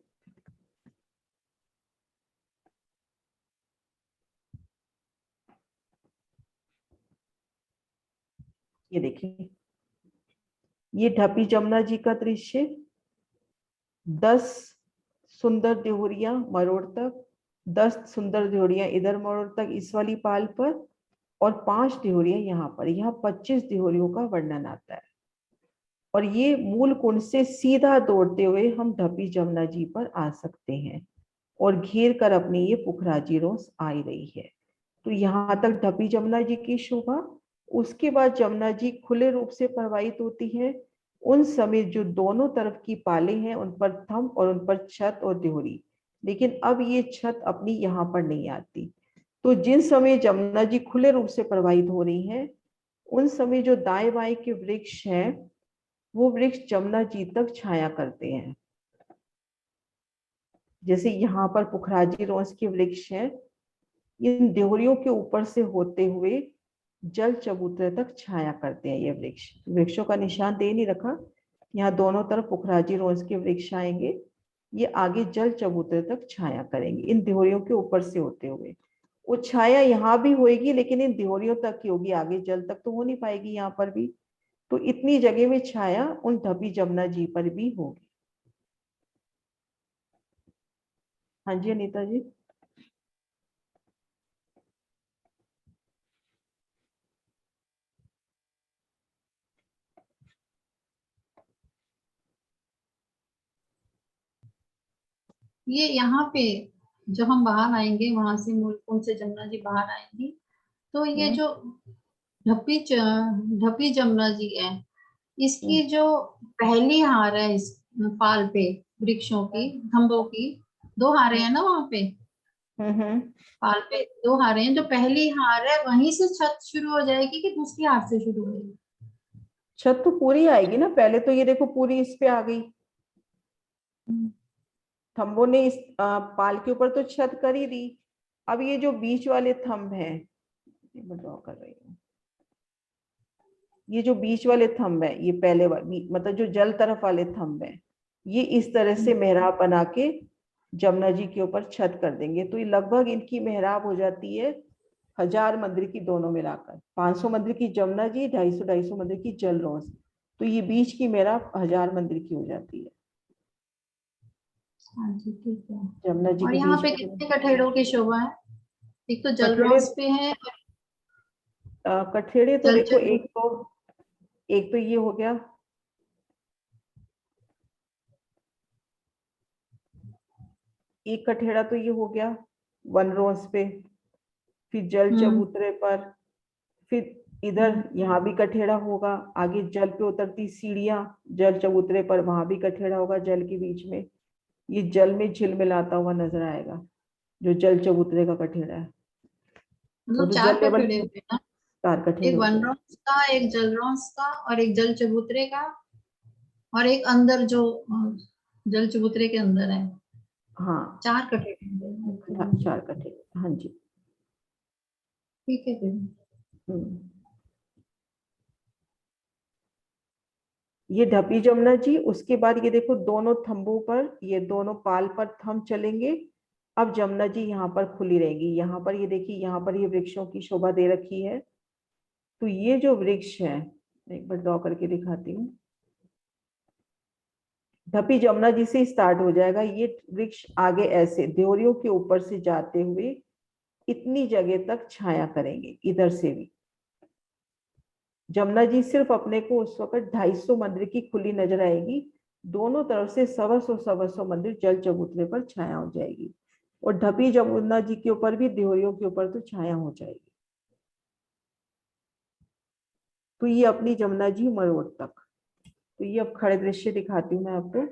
ये देखिए ये ढपी जमुना जी का दृश्य, 10 सुंदर देहरियां मरोड़ तक, 10 सुंदर देहरियां इधर मरोड़ तक इस वाली पाल पर, और 5 देहरियां यहाँ पर, यहाँ 25 देहरियों का वर्णन आता है। और ये मूल कुंड से सीधा दौड़ते हुए हम ढपी जमुना जी पर आ सकते हैं और घेर कर अपनी ये पुखराजी रोस आ रही है। तो यहाँ तक ढपी जमुना जी की शोभा। उसके बाद जमुना जी खुले रूप से प्रवाहित होती है, उन समय जो दोनों तरफ की पाले हैं उन पर थंब और उन पर छत और देहरी, लेकिन अब ये छत अपनी यहाँ पर नहीं आती। तो जिन समय जमुना जी खुले रूप से प्रवाहित हो रही हैं, उन समय जो दाएं बाएं के वृक्ष हैं वो वृक्ष जमुना जी तक छाया करते हैं। जैसे यहाँ पर पुखराजी रोस के वृक्ष हैं, इन देहरियों के ऊपर से होते हुए जल चबूतरे तक छाया करते हैं ये वृक्ष। वृक्षों का निशान दे नहीं रखा, यहाँ दोनों तरफ पुखराजी रोस के वृक्ष आएंगे, ये आगे जल चबूतरे तक छाया करेंगे इन देहरियों के ऊपर से होते हुए। वो छाया यहाँ भी होगी लेकिन इन देहरियों तक की होगी, आगे जल तक तो हो नहीं पाएगी यहाँ पर भी। तो इतनी जगह में छाया उन ढपी जमुना जी पर भी होगी। हाँ जी अनीता जी। ये यहाँ पे जो हम बाहर आएंगे, वहां से मूलकुंड से जमुना जी बाहर आएंगी, तो ये जो ढपी जमुना जी है, इसकी जो पहली हार है इस पाल पे वृक्षों की, खंभों की, 2 हारें हैं ना वहां पे पाल पे, 2 हारें हैं। जो पहली हार है वहीं से छत शुरू हो जाएगी कि दूसरी हार से शुरू होगी? छत तो पूरी आएगी ना, पहले तो ये देखो पूरी इस पे आ गई, थंबों ने इस पाल के ऊपर तो छत कर ही दी। अब ये जो बीच वाले थंब हैं, मैं ड्रॉ कर रही हूँ, ये जो बीच वाले थंब है, ये पहले मतलब जो जल तरफ वाले थंब है, ये इस तरह से मेहराब बना के जमुना जी के ऊपर छत कर देंगे। तो ये लगभग इनकी मेहराब हो जाती है 1000 मंदिर की दोनों मिलाकर, 500 मंदिर की जमुना जी, 250 मंदिर की जल रोस, तो ये बीच की मेहराब 1000 मंदिर की हो जाती है हाँ जी, ठीक है। जमुना जी और के यहाँ बीच पे में। कितने कठेड़ों की शोभा है? एक तो कठेड़े जलरोस पे है, कठेड़े तो जल देखो, एक तो ये हो गया, एक कठेड़ा तो ये हो गया वन रोज पे, फिर जल चबूतरे पर, फिर इधर यहाँ भी कठेड़ा होगा, आगे जल पे उतरती सीढ़ियां जल चबूतरे पर, वहां भी कठेड़ा होगा जल के बीच में, ये जल में झिलमिलाता हुआ नजर आएगा जो जल चबूतरे का कठेड़ा है। वो मतलब तो 4 जल लेवल कठेड़े होते हैं ना, 4 कठेड़े एक होते हैं। वनरोस का, एक जलरोस का, और एक जल चबूतरे का, और एक अंदर जो जल चबूतरे के अंदर है। हाँ 4 कठेड़े होंगे। हाँ, 4 कठेड़े, हाँ जी। ठीक है फिर। ये ढपी जमुना जी। उसके बाद ये देखो दोनों थंबों पर, ये दोनों पाल पर थंब चलेंगे। अब जमुना जी यहाँ पर खुली रहेगी, यहाँ पर ये देखिए, यहाँ पर ये वृक्षों की शोभा दे रखी है। तो ये जो वृक्ष है, एक बार ड्रॉ करके दिखाती हूँ, ढपी जमुना जी से स्टार्ट हो जाएगा ये वृक्ष, आगे ऐसे देहरियों के ऊपर से जाते हुए इतनी जगह तक छाया करेंगे। इधर से भी जमुना जी सिर्फ अपने को उस वक्त 250 मंदिर की खुली नजर आएगी, दोनों तरफ से 125 मंदिर जल चबूतरे पर छाया हो जाएगी, और ढपी जमुना जी के ऊपर भी देहरियों के ऊपर तो छाया हो जाएगी। तो ये अपनी जमुना जी मरोड़ तक, तो ये अब खड़े दृश्य दिखाती हूँ मैं आपको।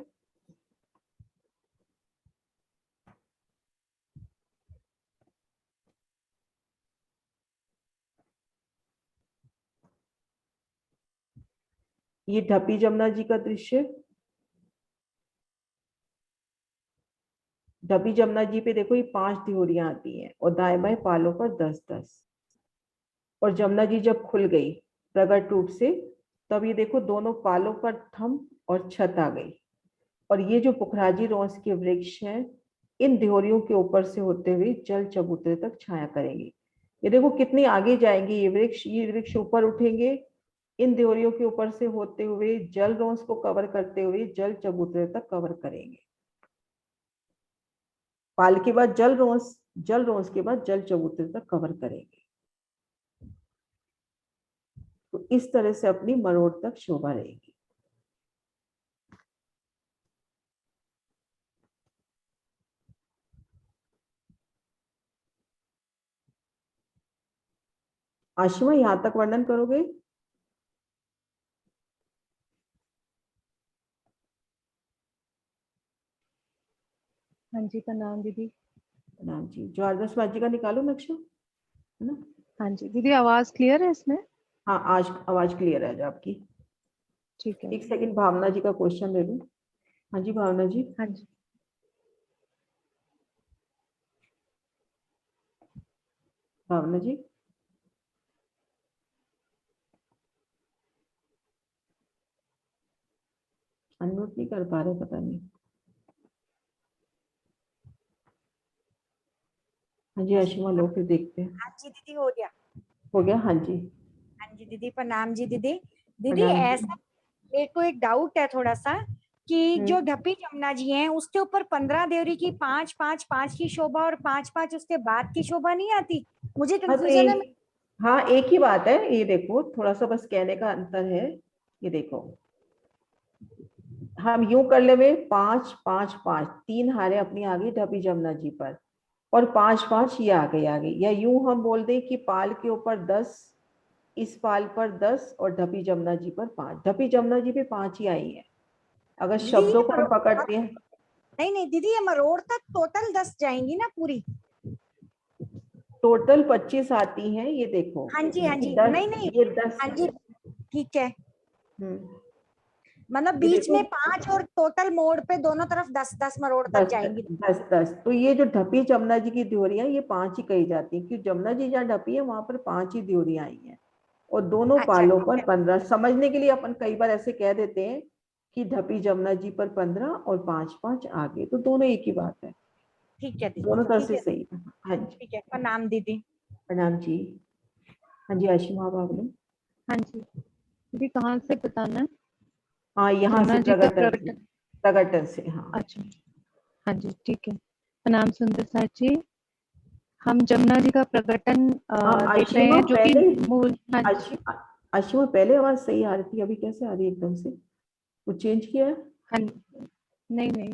ये ढपी जमुना जी का दृश्य। ढपी जमुना जी पे देखो ये 5 दिहोरियां आती हैं और दाएं बाएं पालों पर 10-10। और जमुना जी जब खुल गई प्रगट रूप से, तब ये देखो दोनों पालों पर थम और छत आ गई। और ये जो पुखराजी रोंस के वृक्ष हैं, इन दिहोरियों के ऊपर से होते हुए जल चबूतरे तक छाया करेंगे। ये देखो कितनी आगे जाएंगे ये वृक्ष ऊपर उठेंगे, इन दिहोरियों के ऊपर से होते हुए जल रोंस को कवर करते हुए जल चबूतरे तक कवर करेंगे। पाल के बाद जल रोंस के बाद जल चबूतरे तक कवर करेंगे। तो इस तरह से अपनी मरोड़ तक शोभा रहेगी। आशिमा यहां तक वर्णन करोगे? हाँ जी, प्रणाम दीदी। प्रणाम जी। ज्वारदास जी का निकालो नक्शा, है ना? हाँ जी दीदी, आवाज क्लियर है इसमें? हाँ, आज आवाज क्लियर है आपकी। ठीक है। एक सेकंड, भावना जी का क्वेश्चन ले लूं। हाँ जी भावना जी। हाँ जी। भावना जी। अनम्यूट नहीं कर पा रहे, पता नहीं। हाँ जी आशिमा लो, फिर देखते हैं। हाँ जी दीदी, हो गया। हो गया, हाँ जी। हाँ जी दीदी, प्रणाम जी दीदी। दीदी प्रणाम जी। ऐसा मेरे को एक डाउट है थोड़ा सा कि जो ढपी जमुना जी हैं उसके ऊपर 15 देवरी की 5-5-5 की शोभा और 5-5 उसके बाद की शोभा नहीं आती। मुझे हाँ तो कंफ्यूजन है। हाँ एक ही बात है, ये देखो थोड़ा सा बस कहने का अंतर है। ये देखो, हम यूं कर ले में 5-5-5 3 हारे अपनी आ गई ढपी जमुना जी पर, और 5-5 ये आ गई। या यूं हम बोल दें कि पाल के ऊपर 10, इस पाल पर 10 और ढपी जमुना जी पर 5। ढपी जमुना जी पे 5 ही आई है। अगर दीदी शब्दों को हम पकड़ते हैं, नहीं नहीं दीदी, ये मरोड़ तक टोटल 10 जाएंगी ना पूरी? टोटल 25 आती हैं। ये देखो, हाँ जी हाँ जी, 10, नहीं नहीं, ये 10। हाँ जी ठीक है। हम्म, मतलब ये बीच देखो में 5 और टोटल मोड़ पे दोनों तरफ 10-10 मरोड़ तक 10 जाएंगी। 10 तो ये जो ढपी जमुना जी की दियोरियां, ये 5 ही कही जाती है, क्योंकि जमुना जी जहाँ ढपी है वहां पर 5 ही दियोरियां आई हैं। और दोनों अच्छा पालों ठीक पर है 15। समझने के लिए अपन कई बार ऐसे कह देते हैं कि ढपी जमुना जी पर 15 और 5-5 आगे, तो दोनों एक ही बात है, ठीक है दीदी, दोनों तरफ ठीक से है सही है। हाँ जी, ठीक है। प्रणाम दीदी। प्रणाम जी। हाँ जी आशिमा बाबू। हाँ जी दीदी, कहाँ से बताना है? हाँ यहाँ से जमुना जी का प्रगटन से, प्रकटन। प्रगटन से, हाँ। अच्छा, हाँ जी ठीक है। प्रणाम सुंदर साथ जी। हम जमुना जी का प्रकटन हाँ देख रहे आशिमा हैं, जो कि पहले, मूल। हाँ जी। आशिमा पहले आवाज सही आ रही थी, अभी कैसे आ रही है एकदम से? कुछ चेंज किया है? हाँ, नहीं नहीं,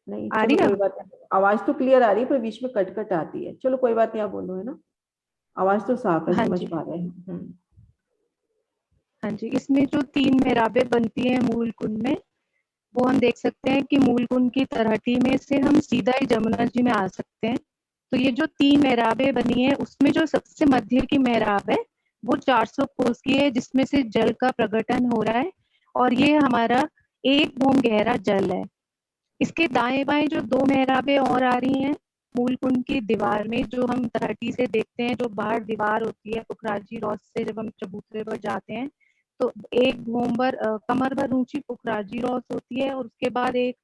नहीं, आ चलो रही है कोई अब? बात नहीं। आवाज तो क्लियर आ रही है पर बीच में कट कट आती है। चलो कोई बात नहीं, आप बोलो, है ना? आवाज तो साफ है, हाँ समझ जी। पा रहे हैं। हाँ जी, इसमें जो 3 मेहराबें बनती हैं मूल कुंड में, वो हम देख सकते हैं कि मूल कुंड की तलहटी में से हम सीधा ही जमुना जी में आ सकते हैं। तो ये जो 3 मेहराबें बनी है, उसमें जो सबसे मध्य की मेहराब है वो 400 कोस की है, जिसमें से जल का प्रकटन हो रहा है, और ये हमारा 1 भूम गहरा जल है। इसके दाएं बाएं जो 2 मेहराबें और आ रही हैं मूल कुंड की दीवार में, जो हम तलहटी से देखते हैं, जो बाहर दीवार होती है पुखराजी रॉस से जब हम चबूतरे पर जाते हैं, तो एक भूमभर कमर भर ऊंची पुखराजी रॉस होती है, और उसके बाद एक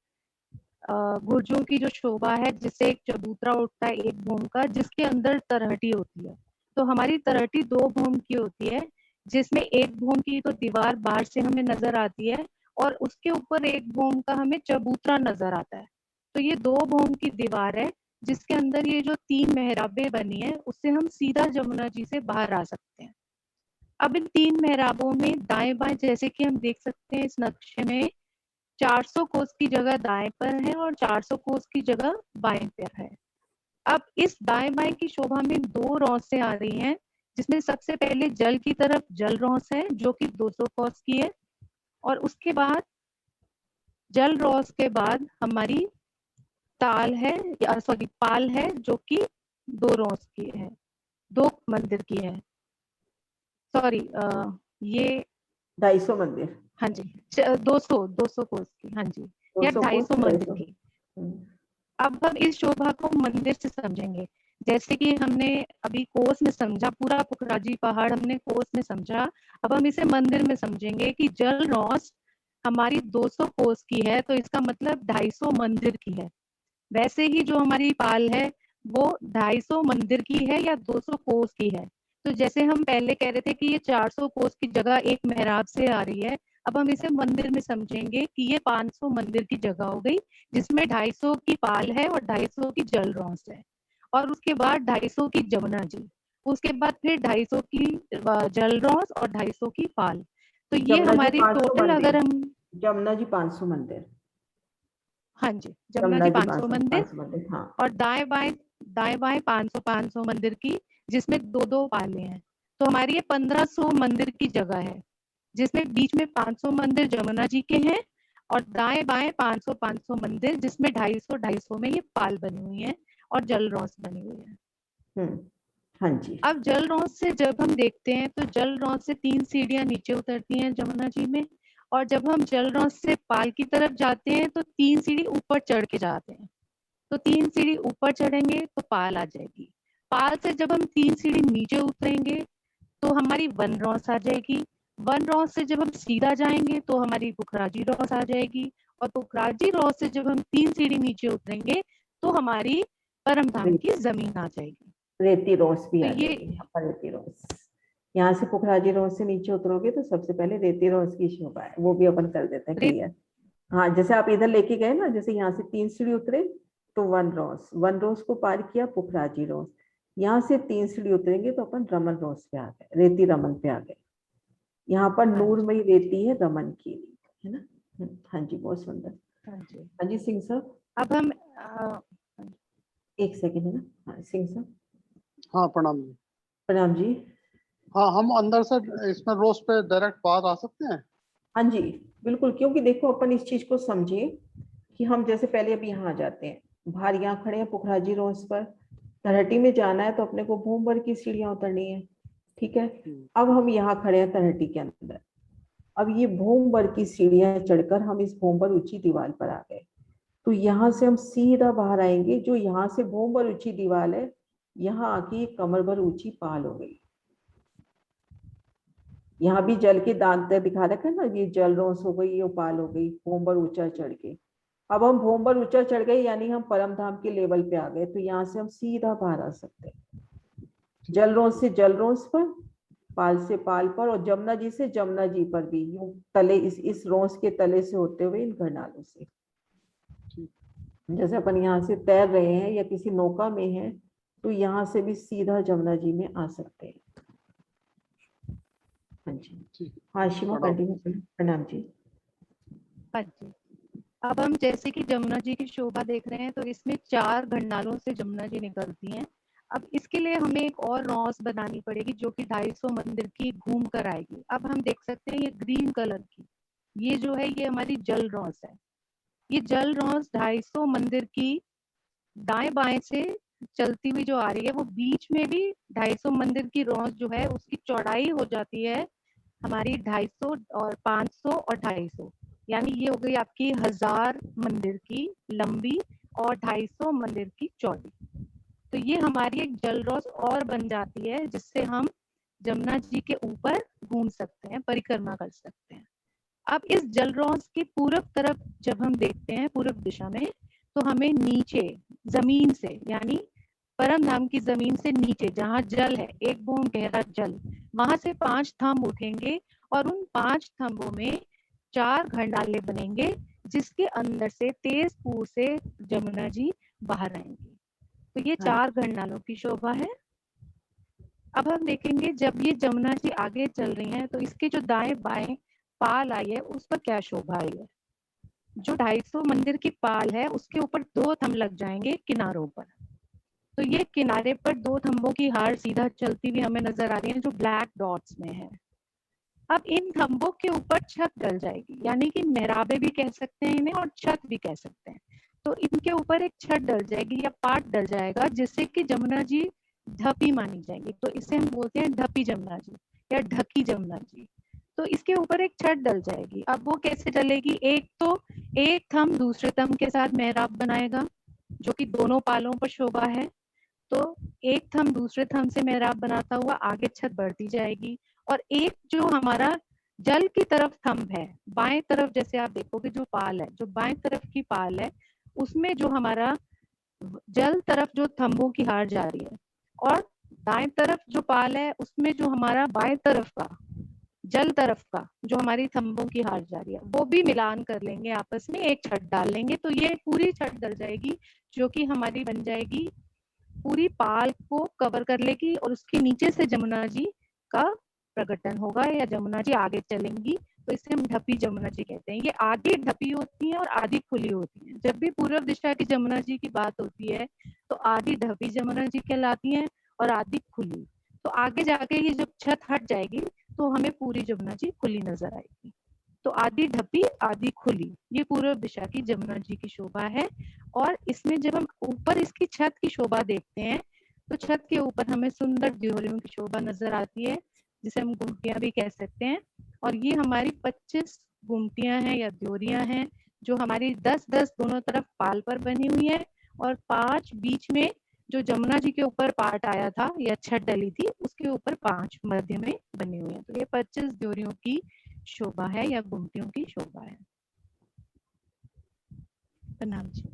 गुर्जों की जो शोभा है, जिससे एक चबूतरा उठता है 1 भूम का, जिसके अंदर तरहटी होती है। तो हमारी तरहटी 2 भूम की होती है, जिसमें 1 भूम की तो दीवार बाहर से हमें नजर आती है, और उसके ऊपर 1 भूम का हमें चबूतरा नजर आता है। तो ये 2 भूम की दीवार है, जिसके अंदर ये जो 3 मेहराबें बनी है, उससे हम सीधा जमुना जी से बाहर आ सकते हैं। अब इन 3 मेहराबों में दाएं बाएं, जैसे कि हम देख सकते हैं इस नक्शे में, 400 कोस की जगह दाएं पर है और 400 कोस की जगह बाएं पर है। अब इस दाएं बाएं की शोभा में 2 रौसें आ रही हैं, जिसमें सबसे पहले जल की तरफ जल रौस है, जो कि 200 कोस की है, और उसके बाद जल रॉस के बाद हमारी ताल है, सॉरी पाल है, जो कि 2 रॉस की है, 2 मंदिर की है। सॉरी, ये 250 मंदिर, हाँ जी 200 कोस की, हाँ जी, या 200 250 मंदिर की। हम्म, अब हम इस शोभा को मंदिर से समझेंगे। जैसे कि हमने अभी कोस में समझा, पूरा पुखराजी पहाड़ हमने कोस में समझा, अब हम इसे मंदिर में समझेंगे कि जल रॉस हमारी 200 कोस की है, तो इसका मतलब 250 मंदिर की है। वैसे ही जो हमारी पाल है वो 250 मंदिर की है या 200 कोस की है। तो जैसे हम पहले कह रहे थे कि ये 400 कोस की जगह एक मेहराब से आ रही है, अब हम इसे मंदिर में समझेंगे कि ये 500 मंदिर की जगह हो गई, जिसमें 250 की पाल है और 250 की जल रॉस है, और उसके बाद 250 की जमुना जी, उसके बाद फिर 250 की जल रॉस और 250 की पाल। तो ये जमुना जी हमारी 500 टोटल, अगर मंदिर, हम, जमुना जी 500 मंदिर, हाँ जी जमुना जी 500 मंदिर, 500 मंदिर, हाँ। और दाएं बाएं 500 मंदिर की, जिसमें 2 पाले हैं। तो हमारी ये 1500 मंदिर की जगह है, जिसमें बीच में 500 मंदिर जमुना जी के हैं, और दाएं बाएं 500 मंदिर, जिसमें 250 में ये पाल बनी हुई है और जल रॉस बनी हुई है। हाँ जी। अब जल रॉस से जब हम देखते हैं तो जल रॉस से 3 सीढ़ियां नीचे उतरती हैं जमुना जी में, और जब हम जल रॉस से पाल की तरफ जाते हैं तो 3 सीढ़ी ऊपर चढ़ के जाते हैं। तो 3 सीढ़ी ऊपर चढ़ेंगे तो पाल आ जाएगी। पाल से जब हम 3 सीढ़ी नीचे उतरेंगे तो हमारी वन रॉस आ जाएगी। वन रॉस से जब हम सीधा जाएंगे तो हमारी पुखराजी रॉस आ जाएगी, और पुखराजी रॉस से जब हम 3 सीढ़ी नीचे उतरेंगे तो हमारी परम धाम की जमीन आ जाएगी। रेती रोस भी तो आ ये, जाएगी यहाँ पर, रेती रोस। यहाँ से पुखराजी रोस से नीचे उतरोगे तो सबसे पहले रेती रोस की शोभा है, वो भी अपन कर देते हैं रेत- क्लियर। हाँ, जैसे आप इधर लेके गए ना, जैसे यहाँ से 3 सीढ़ी उतरे तो वन रोस को पार किया, पुखराजी रोस। यहाँ से 3 सीढ़ी उतरेंगे तो अपन रमन रोस पे आ गए, रेती रमन पे आ गए। यहाँ पर हाँ नूरमयी रेती है रमन की, है ना। हाँ जी, बहुत सुंदर। हाँ जी। हाँ जी सिंह साहब, अब हम एक सेकेंड है ना। हाँ सिंह साहब, हाँ प्रणाम जी। प्रणाम जी। हाँ, हम अंदर से इसमें रोज पे डायरेक्ट बाहर आ सकते हैं? हाँ जी बिल्कुल, क्योंकि देखो अपन इस चीज को समझिए कि हम जैसे पहले अभी यहाँ आ जाते हैं, बाहर यहाँ खड़े हैं पुखराजी रोस पर, तलहटी में जाना है तो अपने को भूमभर की सीढ़ियां उतरनी है, ठीक है। अब हम यहाँ खड़े हैं तलहटी के अंदर, अब ये भूमभर की सीढ़ियां चढ़कर हम इस भूमभर ऊंची दीवार पर आ गए। तो यहाँ से हम सीधा बाहर आएंगे, जो यहाँ से भूमभर ऊंची दीवार है, यहाँ आके कमर भर ऊंची पाल हो गई। यहाँ भी जल के दांत दिखा रखा है ना, ये जल रोस हो गई, ये पाल हो गई, भूमभर ऊंचा चढ़ के। अब हम भूमभर ऊंचा चढ़ गए, यानी हम परम धाम के लेवल पे आ गए, तो यहाँ से हम सीधा बाहर आ सकते हैं। जल रोस से जल रोस पर, पाल से पाल पर, और जमुना जी से जमुना जी पर भी, यूं तले इस रोस के तले से होते हुए इन घरनालों से। जैसे अपन यहाँ से तैर रहे हैं या किसी नौका में हैं, तो यहाँ से भी सीधा जमुना जी में आ सकते हैं। हाँ जी, हाँ शिवा कंटिन्यू करें। प्रणाम जी। हाँ जी, अब हम जैसे कि जमुना जी की शोभा देख रहे हैं, तो इसमें 4 घंडालों से जमुना जी निकलती हैं। अब इसके लिए हमें एक और रॉस बनानी पड़ेगी, जो कि 250 मंदिर की घूम कर आएगी। अब हम देख सकते हैं ये ग्रीन कलर की, ये जो है ये हमारी जल रॉस है। ये जल रॉस 250 मंदिर की दाएं बाएं से चलती हुई जो आ रही है, वो बीच में भी 250 मंदिर की रॉस जो है उसकी चौड़ाई हो जाती है हमारी 250 और 500 और 250, यानी ये हो गई आपकी 1000 मंदिर की लंबी और 250 मंदिर की चौड़ी। तो ये हमारी एक जल रॉस और बन जाती है, जिससे हम जमुना जी के ऊपर घूम सकते हैं, परिक्रमा कर सकते हैं। अब इस जल रॉस की पूरब तरफ जब हम देखते हैं, पूरब दिशा में, तो हमें नीचे जमीन से, यानी परम धाम की जमीन से नीचे जहाँ जल है, एक बूंद गहरा जल, वहां से 5 थंब उठेंगे, और उन 5 थंबों में 4 घंडाले बनेंगे, जिसके अंदर से तेजपुर से जमुना जी बाहर आएंगी। तो ये 4 घंडालों की शोभा है। अब हम देखेंगे जब ये जमुना जी आगे चल रही हैं, तो इसके जो दाएं बाएं पाल आई है उस पर क्या शोभा आई है। जो 250 मंदिर की पाल है उसके ऊपर 2 थंब लग जाएंगे किनारों पर। तो ये किनारे पर 2 थंबों की हार सीधा चलती हुई हमें नजर आ रही है, जो ब्लैक डॉट्स में है। अब इन थंबों के ऊपर छत डल जाएगी, यानी कि मेहराबे भी कह सकते हैं इन्हें और छत भी कह सकते हैं। तो इनके ऊपर एक छत डल जाएगी या पाट डल जाएगा, जिससे कि जमुना जी ढपी मानी जाएंगी। तो इसे हम बोलते हैं ढपी जमुना जी या ढकी जमुना जी। तो इसके ऊपर एक छत डल जाएगी। अब वो कैसे डलेगी? एक तो एक थंब दूसरे थंब के साथ मेहराब बनाएगा, जो कि दोनों पालों पर शोभा है। तो एक थंब दूसरे थंब से मेहराब बनाता हुआ आगे छत बढ़ती जाएगी। और एक जो हमारा जल की तरफ थंब है, बाएं तरफ, जैसे आप देखोगे जो पाल है, जो बाएं तरफ की पाल है, उसमें जो हमारा जल तरफ जो थंबों की हार जा रही है, और दाएं तरफ जो पाल है उसमें जो हमारा बाएं तरफ का जल तरफ का जो हमारी थंबों की हार जा रही है, वो भी मिलान कर लेंगे, आपस में एक छत डाल लेंगे। तो ये पूरी छत डल जाएगी, जो कि हमारी बन जाएगी, पूरी पाल को कवर कर लेगी। और उसके नीचे से जमुना जी का प्रकटन होगा या जमुना जी आगे चलेंगी। तो इसे हम ढपी जमुना जी कहते हैं। ये आधी ढपी होती है और आधी खुली होती है। जब भी पूर्व दिशा की जमुना जी की बात होती है तो आधी ढपी जमुना जी कहलाती है और आधी खुली। तो आगे जाके ये जब छत हट जाएगी तो हमें पूरी जमुना जी खुली नजर आएगी। तो आधी ढपी आधी खुली, ये पूर्व दिशा की जमुना जी की शोभा है। और इसमें जब हम ऊपर इसकी छत की शोभा देखते हैं तो छत के ऊपर हमें सुंदर ड्योरियों की शोभा नजर आती है, जिसे हम गुमटियां भी कह सकते हैं। और ये हमारी 25 गुमटियां हैं या ड्योरियां हैं, जो हमारी 10-10 दोनों तरफ पाल पर बनी हुई है, और 5 बीच में जो जमुना जी के ऊपर पार्ट आया था या छत डली थी, उसके ऊपर 5 मध्य में बनी हुई है। तो ये 25 ड्योरियों की शोभा है या गुमटियों की शोभा है। प्रणाम जी।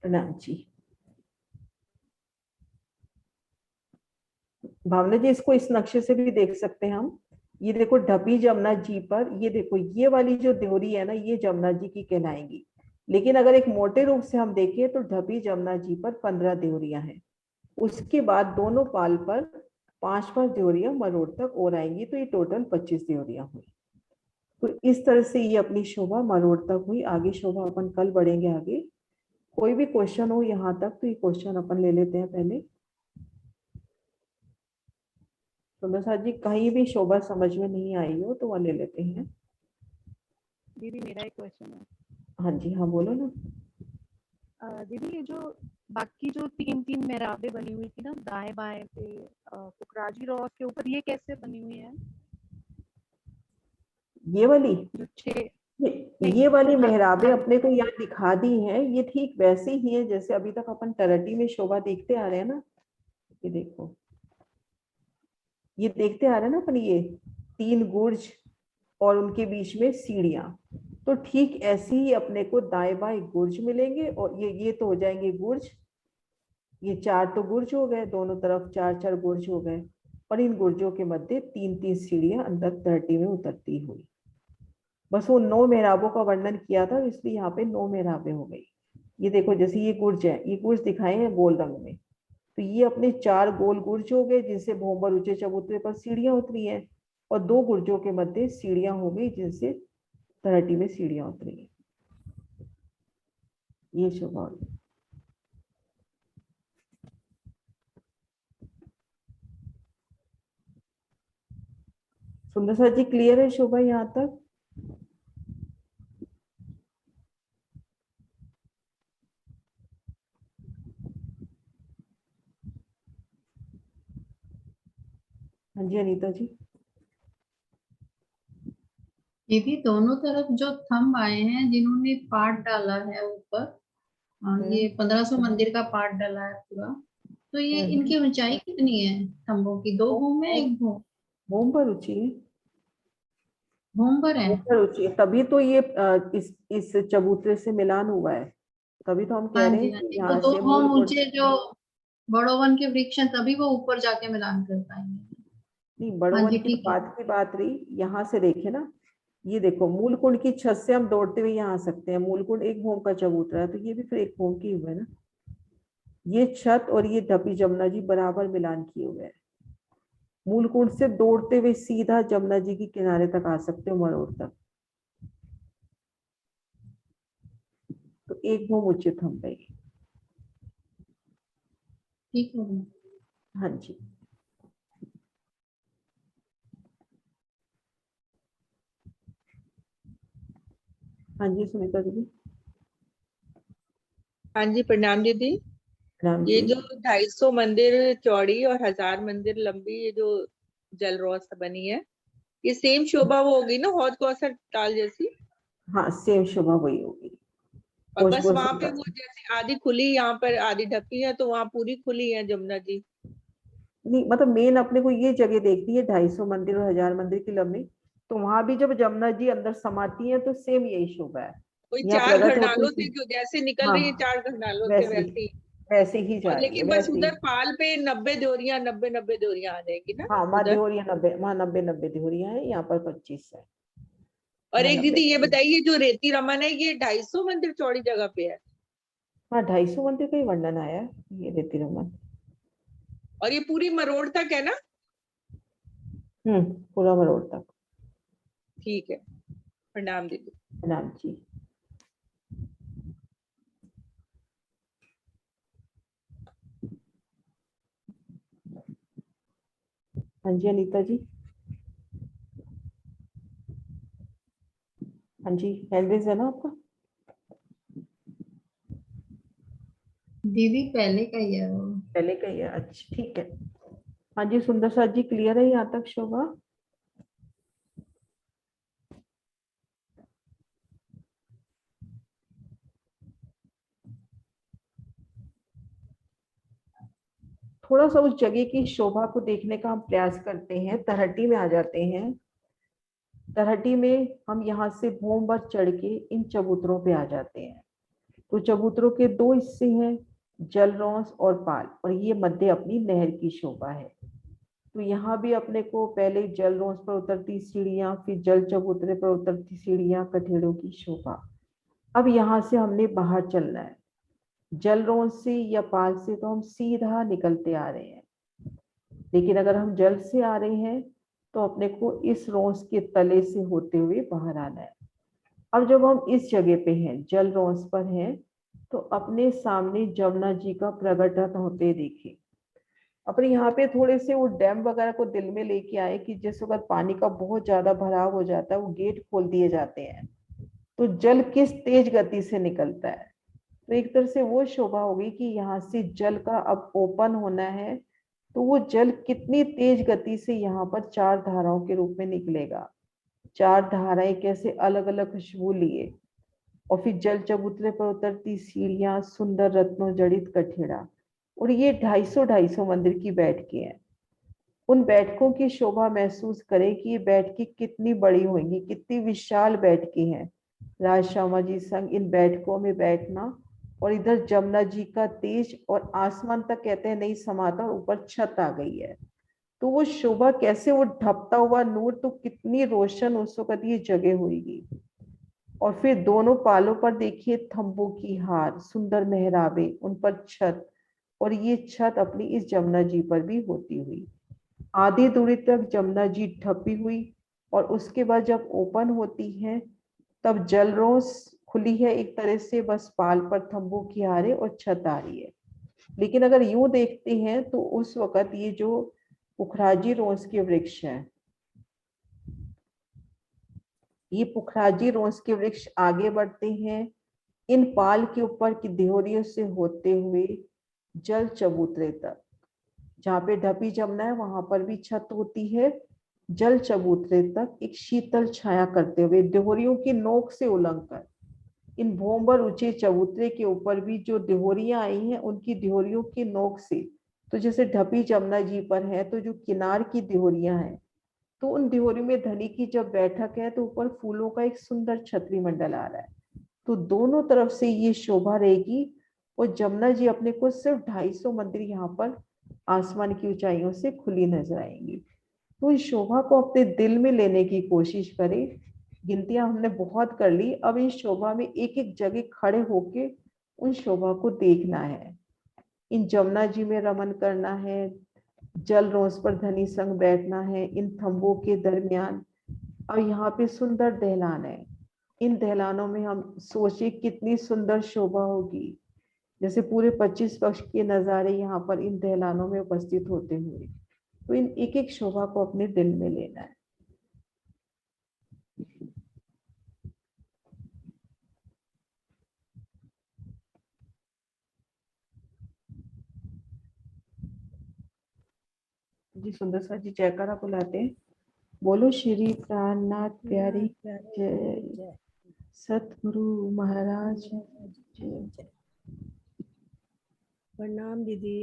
प्रणाम जी। भावना जी, इसको इस नक्शे से भी देख सकते हैं हम। ये देखो ढपी जमुना जी पर, ये देखो ये वाली जो देवरी है ना, ये जमुना जी की कहलाएंगी। लेकिन अगर एक मोटे रूप से हम देखें तो ढपी जमुना जी पर 15 देवरियां हैं। उसके बाद दोनों पाल पर 5-5 देवरियां मरोड़ तक और आएंगी, तो ये टोटल 25 देवरियां हुई। तो इस तरह से ये अपनी शोभा मरोड़ तक हुई। आगे शोभा अपन कल बढ़ेंगे आगे। कोई भी क्वेश्चन हो यहाँ तक तो ये क्वेश्चन अपन ले लेते हैं पहले। सुंदर साथ जी, कहीं भी शोभा समझ में नहीं आई हो तो वह ले लेते हैं। दीदी मेरा एक क्वेश्चन है। हाँ जी, हाँ बोलो ना। दीदी ये जो बाकी जो 3-3 मेहराबें बनी हुई थी ना दाएं बाएं पे कुकराजी रॉक के ऊपर, ये कैसे बनी हुई है? ये वाली जो 6 ये वाली हाँ, मेहराबें अपने को यहाँ दिखा दी हैं। ये ठीक वैसे ही है जैसे अभी तक अपन तरटी में शोभा देखते आ रहे हैं ना। ये देखो, ये देखते आ रहे हैं ना अपन, ये 3 गुर्ज और उनके बीच में सीढ़ियां। तो ठीक ऐसे ही अपने को दाएं बाएं गुर्ज मिलेंगे, और ये तो हो जाएंगे गुर्ज। ये 4 तो गुर्ज हो गए, दोनों तरफ 4-4 गुर्ज हो गए। और इन गुर्जों के मध्य 3-3 सीढ़ियां अंदर तरटी में उतरती हुई। बस वो 9 मेहराबों का वर्णन किया था, इसलिए यहाँ पे 9 मेहराबें हो गई। ये देखो, जैसे ये गुर्ज है, ये गुर्ज दिखाए हैं गोल रंग में, तो ये अपने 4 गोल गुर्ज हो गए, जिनसे भोंबर ऊंचे चबूतरे पर सीढ़ियां उतरी हैं। और 2 गुर्जों के मध्य सीढ़ियां हो गई, जिनसे तरटी में सीढ़ियां उतरी हैं। ये शोभा हुई। सुंदर सर जी, क्लियर है शोभा यहाँ तक? हाँ जी अनीता जी। दीदी दोनों तरफ जो थंब आए हैं जिन्होंने पार्ट डाला है ऊपर, ये 1500 मंदिर का पार्ट डाला है पूरा, तो ये इनकी ऊंचाई कितनी है थंबों की? 2 भूम है, 1 भूम? भोंबर ऊंची है। भूम है। भोंबर ऊंची है, तभी तो ये इस चबूतरे से मिलान हुआ है। तभी तो हम कह हाँ रहे जी, हैं हाँ कि जी, वो यहाँ 2 से भूम मूल ऊंचे जो बड़ो वन के वृक्ष हैं, तभी वो ऊपर जाके मिलान कर पाएंगे। नहीं, हाँ बड़ोवन जी, की तो ठीक है। बात की बात रही। यहाँ से देखे ना, ये देखो मूल कुंड की छत से हम दौड़ते हुए यहाँ आ सकते हैं। मूल कुंड 1 भूम का चबूतरा है, तो ये भी फिर 1 भूम की हुआ है ना। ये छत और ये ढपी जमुना जी बराबर मिलान किए हुए हैं। मूल कुंड से दौड़ते हुए सीधा जमुना जी की किनारे तक आ सकते हो, मरोड़ तक। तो 1 भूम उचित हम गए। ठीक है। हाँ जी। हाँ जी सुनीता दीदी। हाँ जी, प्रणाम दीदी। राम ये जी। जो 250 मंदिर चौड़ी और 1000 मंदिर लंबी ये जो जल रौस बनी है, ये सेम शोभा वो होगी ना हौद कौसर ताल जैसी? हाँ सेम शोभा वही होगी। और होश बस को वहां पे सुंदर। वो जैसे आधी खुली, यहाँ पर आधी ढकी है, तो वहां पूरी खुली है जमुना जी? नहीं मतलब मेन अपने को ये जगह देखती है 250 मंदिर और 1000 मंदिर की लंबी, तो वहां भी जब जमुना जी अंदर समाती है तो सेम यही शोभा है। कोई यहाँ चार प्रकट घरनालों होती से है। जो जैसे निकल हाँ रही है, चार घरनालों से वैसे वैसे ही। वैसे ही और जा रही है लेकिन बस वैसे ही। उधर पाल पे 90 देवरियां, 90 देवरियां आ जाएगी ना हाँ वहाँ उधर? देहोरिया 90, वहाँ 90 देहोरिया है, यहाँ पर 25 है। और यहाँ एक 90। दीदी ये बताइए, जो रेती रमन है ये 250 मंदिर चौड़ी जगह पे है? हाँ 250 मंदिर का ही वर्णन आया है ये रेती रमन। और ये पूरी मरोड़ तक है ना? पूरा मरोड़ तक। ठीक है, प्रणाम दीदी। नाम जी। हाँ जी अनीता जी। हाँ जी हैंड रेज है ना आपका? दीदी पहले का ही है वो। पहले का ही है, अच्छा ठीक है। हाँ जी सुंदर साथ जी क्लियर है यहाँ तक शोभा? थोड़ा सा उस जगह की शोभा को देखने का हम प्रयास करते हैं, तरहटी में आ जाते हैं। तरहटी में हम यहाँ से भोमवर चढ़ के इन चबूतरों पे आ जाते हैं। तो चबूतरों के दो हिस्से हैं, जलरौंस और पाल, और ये मध्य अपनी नहर की शोभा है। तो यहाँ भी अपने को पहले जलरौंस पर उतरती सीढ़ियाँ, फिर जल चबूतरे पर उतरती सीढ़ियाँ, कठेड़ों की शोभा। अब यहाँ से हमने बाहर चलना है। जलरौंस से या पाल से तो हम सीधा निकलते आ रहे हैं, लेकिन अगर हम जल से आ रहे हैं तो अपने को इस रौंस के तले से होते हुए बाहर आना है। अब जब हम इस जगह पे हैं, जल रौंस पर हैं, तो अपने सामने जमुना जी का प्रगटन होते देखें। अपने यहाँ पे थोड़े से वो डैम वगैरह को दिल में लेके आए कि जिस वक्त पानी का बहुत ज्यादा भराव हो जाता है, वो गेट खोल दिए जाते हैं, तो जल किस तेज गति से निकलता है। तो एक तरह से वो शोभा होगी कि यहाँ से जल का अब ओपन होना है, तो वो जल कितनी तेज गति से यहाँ पर चार धाराओं के रूप में निकलेगा। चार धाराएं कैसे अलग अलग खुशबू लिए, और फिर जल चबूतरे पर उतरती सीढ़ियां, सुंदर रत्नों जड़ित कठेड़ा, और ये 250 मंदिर की बैठकें हैं। उन बैठकों की शोभा महसूस करें कि ये बैठकें कितनी बड़ी होंगी, कितनी विशाल बैठकें हैं। राज शर्मा जी संग इन बैठकों में बैठना, और इधर जमुना जी का तेज और आसमान तक कहते हैं नहीं समाता, और ऊपर छत आ गई है। तो वो शोभा कैसे, वो ढपता हुआ नूर, तो कितनी रोशन उस वक्त ये जगह होगी। और फिर दोनों पालों पर देखिए थंबों की हार, सुंदर मेहराबे, उन पर छत, और ये छत अपनी इस जमुना जी पर भी होती हुई आधी दूरी तक जमुना जी ढपी हुई, और उसके बाद जब ओपन होती है तब जलरोस खुली है एक तरह से, बस पाल पर थंबों की हारे और छत आ रही है। लेकिन अगर यूं देखते हैं तो उस वक्त ये जो पुखराजी रोस के वृक्ष हैं, ये पुखराजी रोस के वृक्ष आगे बढ़ते हैं इन पाल के ऊपर की देहोरियों से होते हुए जल चबूतरे तक। जहाँ पे ढपी जमुना है वहां पर भी छत होती है, जल चबूतरे तक एक शीतल छाया करते हुए देहोरियों की नोक से उलंघ कर इन भोंबर ऊंचे चबूतरे के ऊपर भी जो देहोरियां आई हैं, उनकी देहोरियों की नोक से, तो जैसे ढपी जमुना जी पर है तो जो किनार की देहोरियां हैं, तो उन देहोरियों में धनी की जब बैठक है तो ऊपर फूलों का एक सुंदर छतरी मंडल आ रहा है। तो दोनों तरफ से ये शोभा रहेगी, और जमुना जी अपने को सिर्फ 250 मंदिर यहाँ पर आसमान की ऊंचाइयों से खुली नजर आएंगी। तो इस शोभा को अपने दिल में लेने की कोशिश करें। गिनतियां हमने बहुत कर ली, अब इस शोभा में एक एक जगह खड़े होके उन शोभा को देखना है, इन जमुना जी में रमन करना है, जल रोज पर धनी संग बैठना है इन थंबों के दरमियान। और यहाँ पे सुंदर दहलान है, इन दहलानों में हम सोचे कितनी सुंदर शोभा होगी, जैसे पूरे 25 पक्ष के नजारे यहाँ पर इन दहलानों में उपस्थित होते हुए। तो इन एक एक शोभा को अपने दिल में लेना है। जी सुंदर जी जयकारा बुलाते हैं। बोलो श्री प्राणनाथ प्यारी जय, सतगुरु महाराज जय। प्रणाम दीदी।